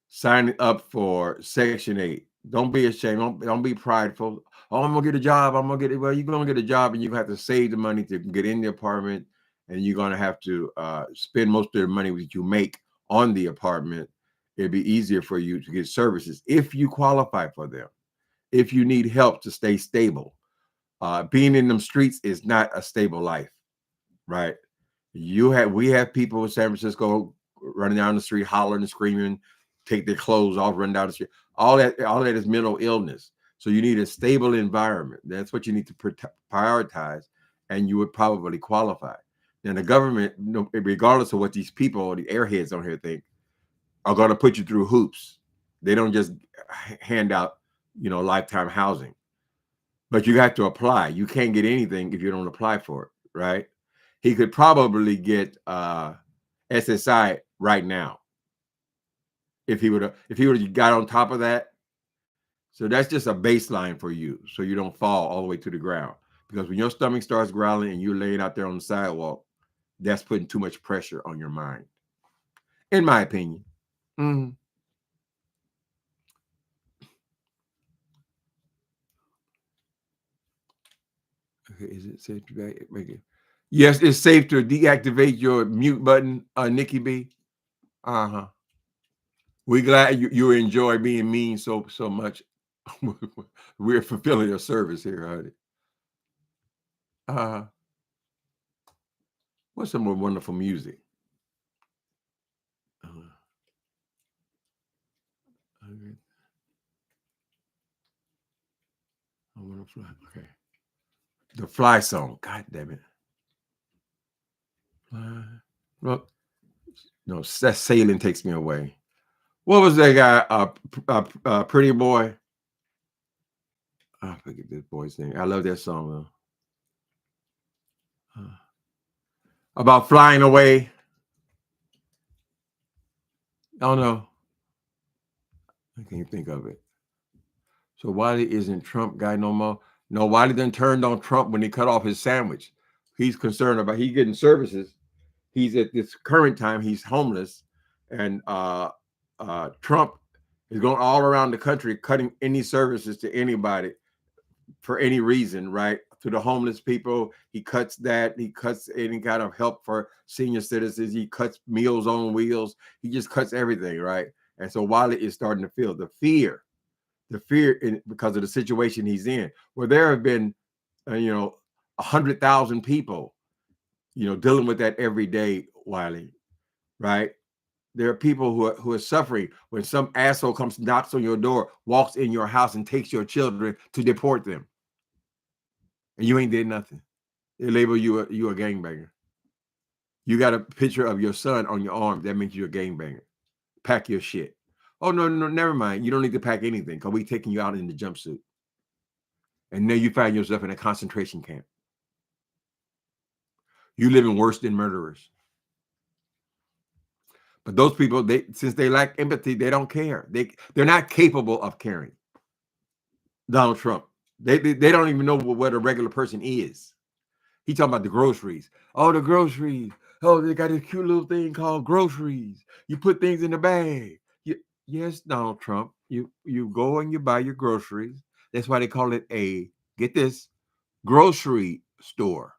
signing up for Section 8. Don't be ashamed. Don't be prideful. Oh, I'm gonna get a job. I'm gonna get it. Well, you're gonna get a job, and you have to save the money to get in the apartment, and you're gonna have to spend most of the money that you make on the apartment. It'd be easier for you to get services if you qualify for them. If you need help to stay stable, being in them streets is not a stable life, right? We have people in San Francisco running down the street, hollering and screaming, take their clothes off, run down the street. All that is mental illness. So you need a stable environment. That's what you need to prioritize, and you would probably qualify. Now the government, regardless of what these people, the airheads on here think, are going to put you through hoops. They don't just hand out, lifetime housing, but you have to apply. You can't get anything if you don't apply for it, right? He could probably get SSI right now if he would have got on top of that. So that's just a baseline for you, so you don't fall all the way to the ground. Because when your stomach starts growling and you're laying out there on the sidewalk, that's putting too much pressure on your mind, in my opinion. Mm-hmm. Okay, is it safe to make it? Yes, it's safe to deactivate your mute button, Nikki B. Uh-huh. We glad you enjoy being mean so much. We're fulfilling your service here, honey. Uh, what's some more wonderful music? Okay. I want to fly. Okay. The Fly song. God damn it. Fly. Well, no, that sailing takes me away. What was that guy? Pretty Boy. I forget this boy's name. I love that song though. About flying away. I don't know. I can't think of it. So Wiley isn't Trump guy no more. No, Wiley then turned on Trump when he cut off his sandwich. He's concerned about he getting services. He's at this current time, he's homeless. And Trump is going all around the country cutting any services to anybody for any reason, right? To the homeless people, he cuts that. He cuts any kind of help for senior citizens. He cuts Meals on Wheels. He just cuts everything, right? And so Wiley is starting to feel the fear because of the situation he's in, where there have been, 100,000 people, dealing with that every day, Wiley, right? There are people who are suffering when some asshole comes, knocks on your door, walks in your house, and takes your children to deport them, and you ain't did nothing. They label you a gangbanger. You got a picture of your son on your arm. That means you're a gangbanger. Pack your shit. Oh, no, no, never mind. You don't need to pack anything because we taking you out in the jumpsuit. And now you find yourself in a concentration camp. You living worse than murderers. But those people, since they lack empathy, they don't care. They're not capable of caring. Donald Trump. They don't even know what a regular person is. He talking about the groceries. Oh, the groceries. Oh, they got this cute little thing called groceries. You put things in the bag. Yes, Donald Trump. You go and you buy your groceries. That's why they call it get this, grocery store.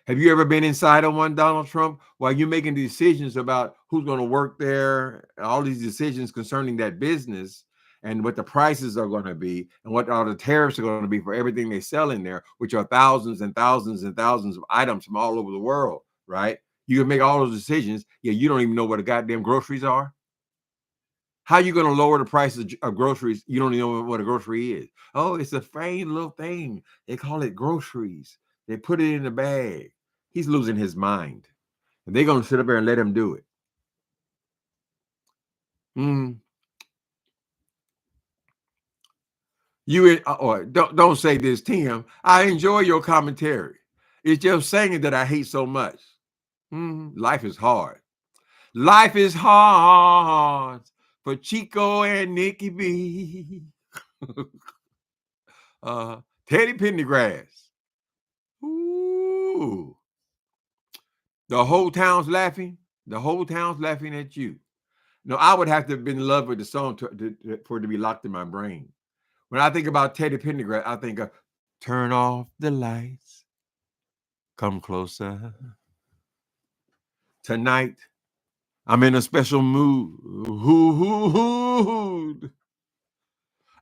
Have you ever been inside of one, Donald Trump, while you're making decisions about who's going to work there, all these decisions concerning that business and what the prices are going to be and what all the tariffs are going to be for everything they sell in there, which are thousands and thousands and thousands of items from all over the world, right? You can make all those decisions. Yeah, you don't even know what the goddamn groceries are. How are you going to lower the prices of groceries? You don't even know what a grocery is. Oh, it's a faint little thing. They call it groceries. They put it in a bag. He's losing his mind. And they're going to sit up there and let him do it. Don't say this, Tim. I enjoy your commentary. It's just saying that I hate so much. Life is hard. Life is hard for Chico and Nikki B. Teddy Pendergrass. Ooh. The whole town's laughing. The whole town's laughing at you. No, I would have to have been in love with the song for it to be locked in my brain. When I think about Teddy Pendergrass, I think of turn off the lights, come closer. Tonight, I'm in a special mood.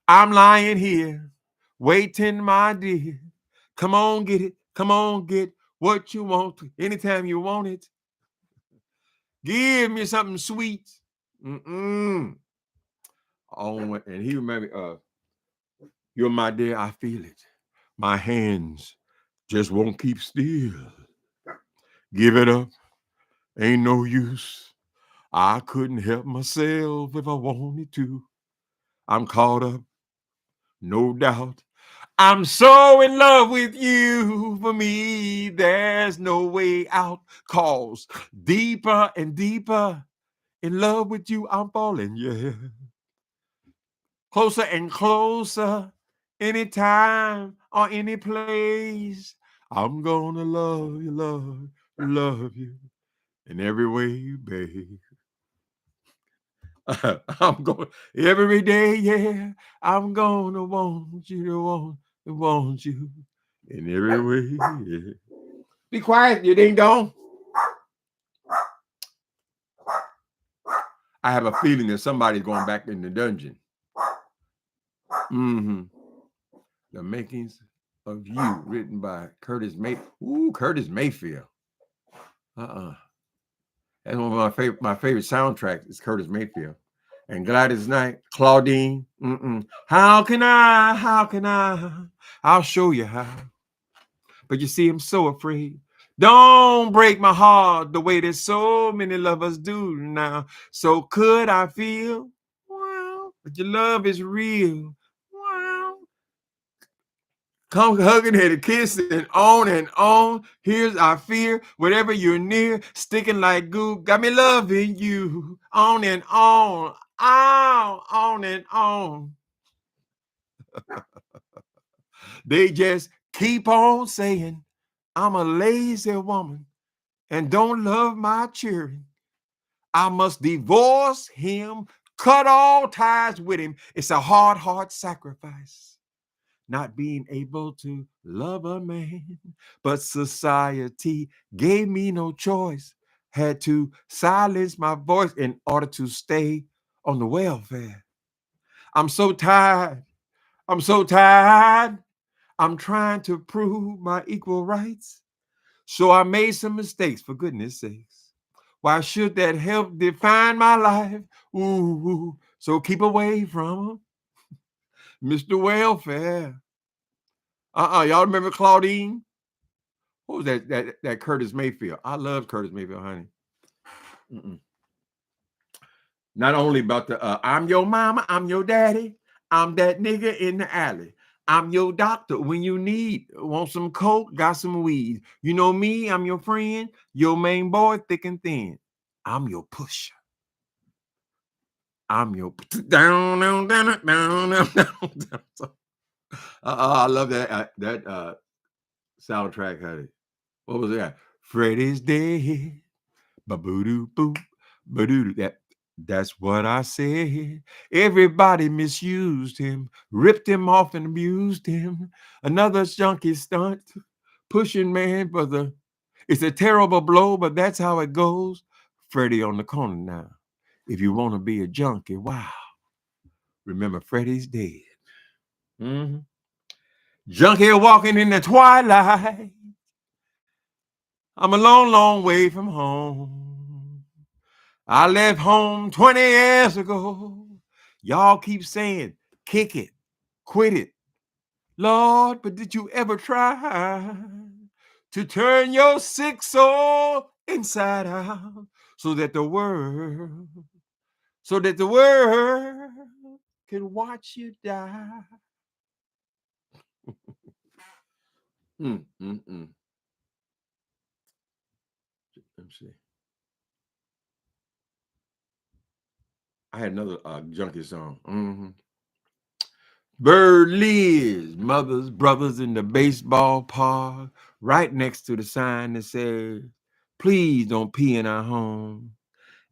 I'm lying here, waiting, my dear. Come on, get it. Come on, get what you want anytime you want it. Give me something sweet. Oh, and he remember, you're my dear, I feel it. My hands just won't keep still. Give it up, ain't no use. I couldn't help myself if I wanted to. I'm caught up, no doubt. I'm so in love with you. For me, there's no way out. Cause deeper and deeper in love with you, I'm falling, yeah. Closer and closer, anytime or any place. I'm gonna love you in every way, babe. I'm going every day, yeah. I'm gonna want you to want you in every way, yeah. Be quiet, you ding dong. I have a feeling that somebody's going back in the dungeon. The Makings of You, written by Curtis Mayfield. Ooh, Curtis Mayfield. That's one of my favorite soundtracks is Curtis Mayfield. And Gladys Knight, Claudine. How can I? I'll show you how. But you see, I'm so afraid. Don't break my heart the way that so many lovers do now. So could I feel? Wow, but your love is real. Wow. Come hugging and a kiss and on and on. Here's our fear. Whatever you're near, sticking like glue. Got me loving you. On and on. On and on. They just keep on saying, I'm a lazy woman and don't love my children. I must divorce him, cut all ties with him. It's a hard sacrifice. Not being able to love a man, but society gave me no choice. Had to silence my voice in order to stay on the welfare. I'm so tired. I'm so tired. I'm trying to prove my equal rights. So I made some mistakes, for goodness sakes. Why should that help define my life? Ooh, so keep away from Mr. Welfare. Y'all remember Claudine? Who was that Curtis Mayfield? I love Curtis Mayfield, honey. Not only about the I'm your mama, I'm your daddy, I'm that nigga in the alley. I'm your doctor when you want some coke, got some weed. You know me, I'm your friend, your main boy, thick and thin. I'm your pusher. I'm your down, down, down, down, down, down. I love that soundtrack, honey. What was that? Freddy's dead. Ba-boo-doo boop. Ba-doo-doo. That's what I said. Everybody misused him, ripped him off and abused him. Another junkie stunt, pushing man for the. It's a terrible blow, but that's how it goes. Freddie on the corner now. If you want to be a junkie, wow. Remember, Freddie's dead. Mm-hmm. Junkie walking in the twilight. I'm a long, long way from home. I left home 20 years ago. Y'all keep saying, kick it, quit it. Lord, but did you ever try to turn your sick soul inside out so that the world can watch you die? Let me see. I had another junkie song. Mm-hmm. Bird Liz, mothers, brothers in the baseball park, right next to the sign that says, please don't pee in our home.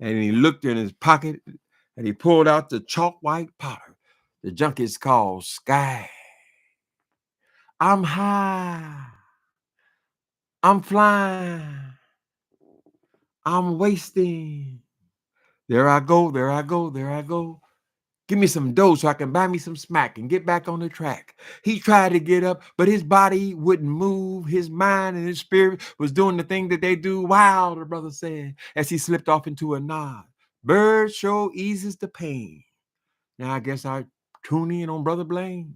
And he looked in his pocket and he pulled out the chalk white powder. The junkie's called Sky. I'm high. I'm flying. I'm wasting. There I go, there I go, there I go. Give me some dough so I can buy me some smack and get back on the track. He tried to get up, but his body wouldn't move. His mind and his spirit was doing the thing that they do. Wow, the brother said, as he slipped off into a nod. Bird show eases the pain. Now I guess I tune in on Brother Blaine.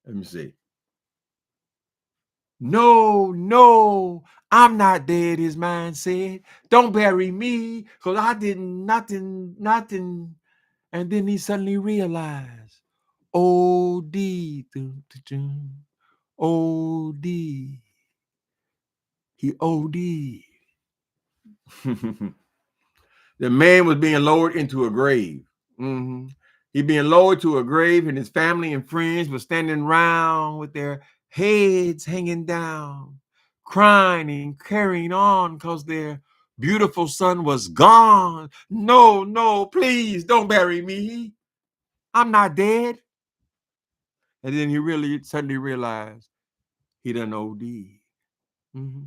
Let me see. No, no, I'm not dead, his mind said. Don't bury me, because I didn't nothing. And then he suddenly realized, O.D. O.D. He O.D. The man was being lowered into a grave. Mm-hmm. He being lowered to a grave, and his family and friends were standing around with their heads hanging down, crying and carrying on because their beautiful son was gone. No, no, please don't bury me. I'm not dead. And then he really suddenly realized he done OD. Mm-hmm.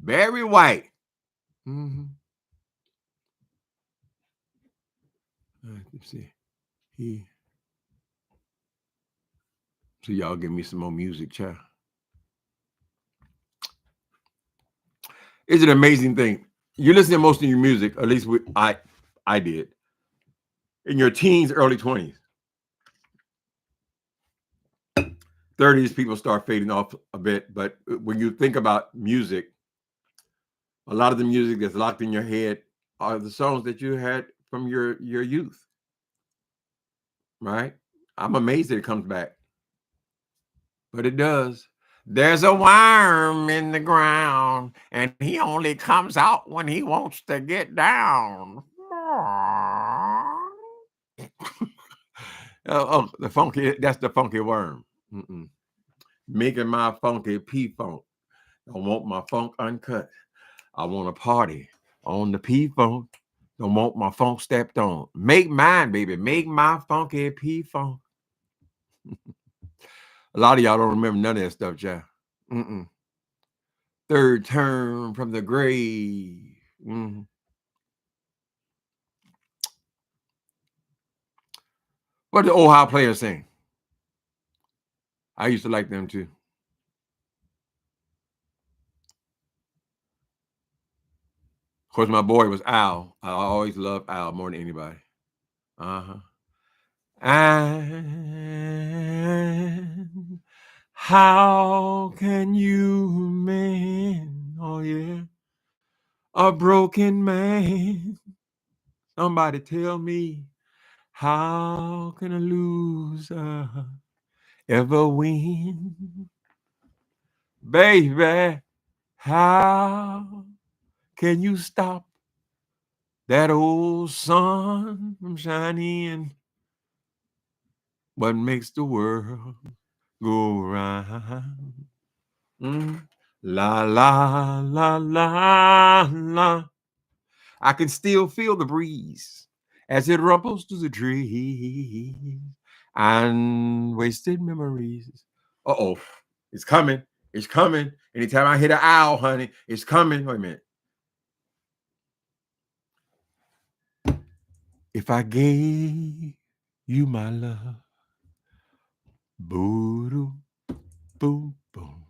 Barry White. Mm-hmm. Let's see. So y'all give me some more music, child. It's an amazing thing. You listen to most of your music, at least I did, in your teens, early 20s. 30s, people start fading off a bit. But when you think about music, a lot of the music that's locked in your head are the songs that you had from your youth, right? I'm amazed that it comes back, but it does. There's a worm in the ground, and he only comes out when he wants to get down. The funky, that's the funky worm. Mm-mm. Making my funky P-funk. I want my funk uncut. I want a party on the P-funk. Don't want my funk stepped on. Make mine, baby. Make my funky P-funk. A lot of y'all don't remember none of that stuff, child. Mm-mm. Third term from the grave. Mm-hmm. What the Ohio players sing? I used to like them too. Of course, my boy was Al. I always loved Al more than anybody. Uh-huh. And how can you mend, oh yeah, a broken man? Somebody tell me, how can a loser ever win? Baby, how can you stop that old sun from shining? What makes the world go round? Mm. La la la la la. I can still feel the breeze as it rumples through the trees and wasted memories. Uh-oh, it's coming. It's coming. Anytime I hit an owl, honey, it's coming. Wait a minute. If I gave you my love, boo boom boom,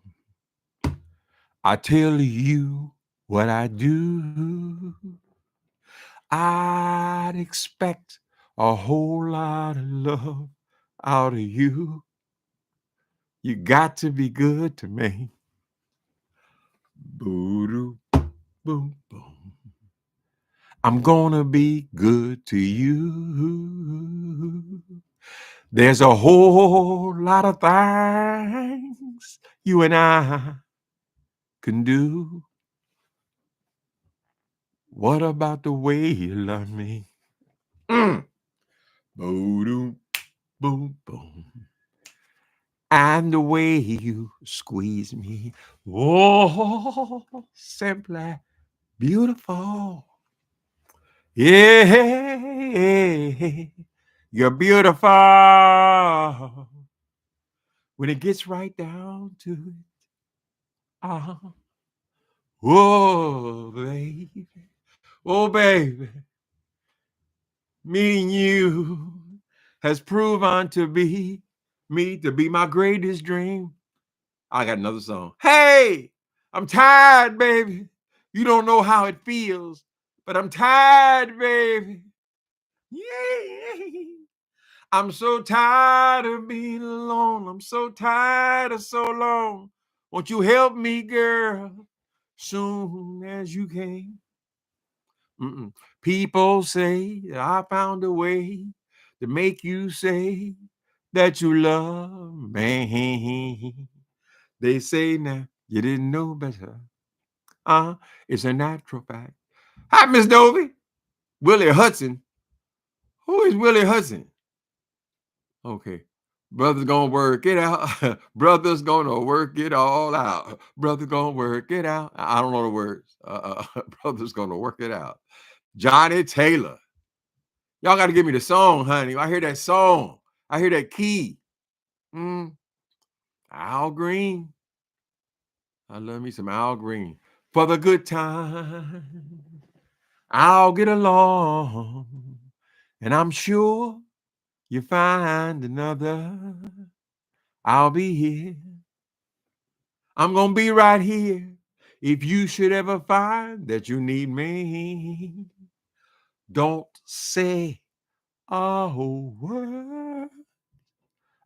I tell you what I do, I'd expect a whole lot of love out of you. You got to be good to me. Boo boom boom. I'm gonna be good to you. There's a whole lot of things you and I can do. What about the way you love me? Mm. Boom, boom, boom. And the way you squeeze me. Oh, simply beautiful. Yeah, you're beautiful. When it gets right down to it. Uh-huh. Oh, baby. Oh, baby. Meeting you has proven to be me to be my greatest dream. I got another song. Hey, I'm tired, baby. You don't know how it feels, but I'm tired, baby. Yeah. I'm so tired of being alone. I'm so tired of so long. Won't you help me, girl, soon as you can? Mm-mm. People say that I found a way to make you say that you love me. They say now you didn't know better. It's a natural fact. Hi, Miss Dovey. Willie Hudson. Who is Willie Hudson? Okay. Brother's gonna work it out. Brother's gonna work it all out. Brother's gonna work it out. I don't know the words. Brother's gonna work it out. Johnny Taylor. Y'all got to give me the song, honey. I hear that song. I hear that key. Mm, Al Green. I love me some Al Green. For the good time, I'll get along. And I'm sure you find another. I'll be here. I'm going to be right here. If you should ever find that you need me, don't say a word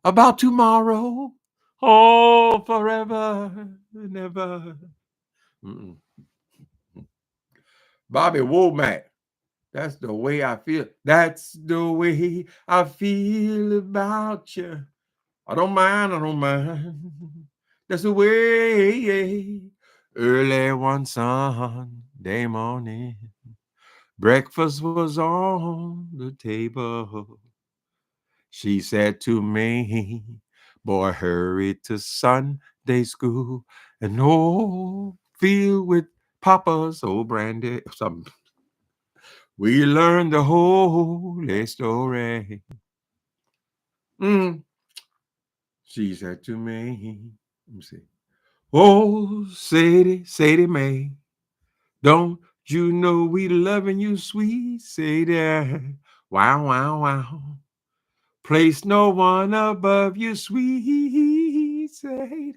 about tomorrow. Oh, forever, never. Mm-mm. Bobby Womack. That's the way I feel. That's the way I feel about you. I don't mind. I don't mind. That's the way. Early one Sunday morning, breakfast was on the table. She said to me, boy, hurry to Sunday school and oh, filled with Papa's old brandy. Something. We learned the whole story. Mm. She said to me, let me see. Oh, Sadie, Sadie Mae, don't you know we loving you, sweet Sadie? Wow, wow, wow. Place no one above you, sweet Sadie.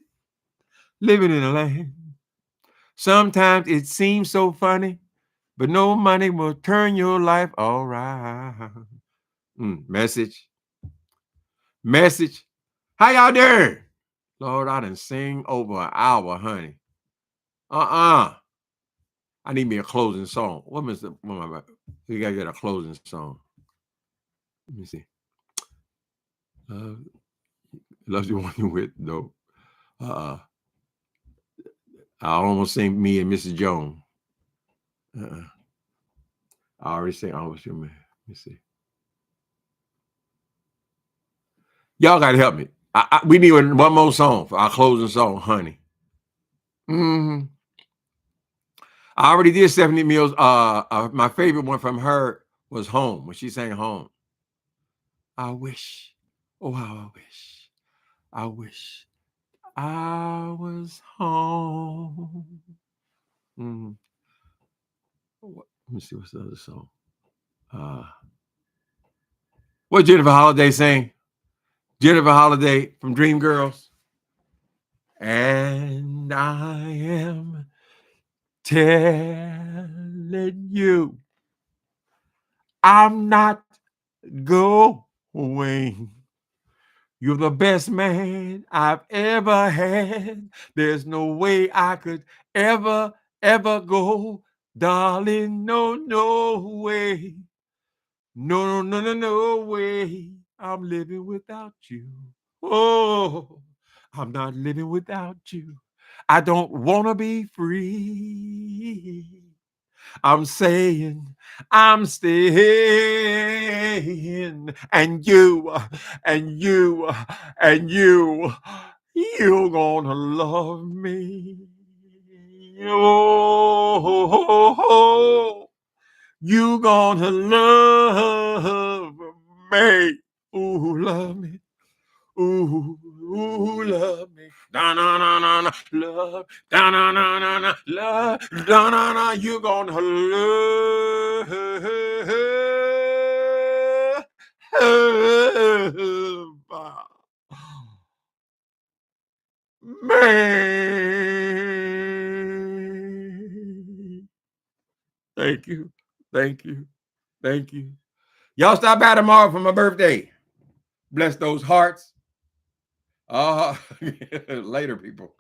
Living in a land. Sometimes it seems so funny, but no money will turn your life around. Message. Message. How y'all doing? Lord, I done sing over an hour, honey. I need me a closing song. What am I? We gotta get a closing song. Let me see. Loves you when you with though. I almost sing me and Mrs. Jones. I already sang almost you man. Let me see. Y'all gotta help me. We need one more song for our closing song, honey. Mm-hmm. I already did Stephanie Mills. My favorite one from her was Home, when she sang Home. I wish, oh how I wish I was home. Mm. Let me see what's the other song. What Jennifer Holliday sang? Jennifer Holliday from Dreamgirls. And I am telling you, I'm not going. You're the best man I've ever had. There's no way I could ever go. Darling, no, no way. No, no, no, no way. I'm living without you. Oh, I'm not living without you. I don't want to be free. I'm saying I'm staying, and you, and you, and you're gonna love me. Oh, you gonna love me. Ooh, love me. Ooh, love me. Da na na na na, love. Da na na na na, love. Da na na, you gonna love me. Thank you. Thank you. Thank you. Y'all stop by tomorrow for my birthday. Bless those hearts. Later, people.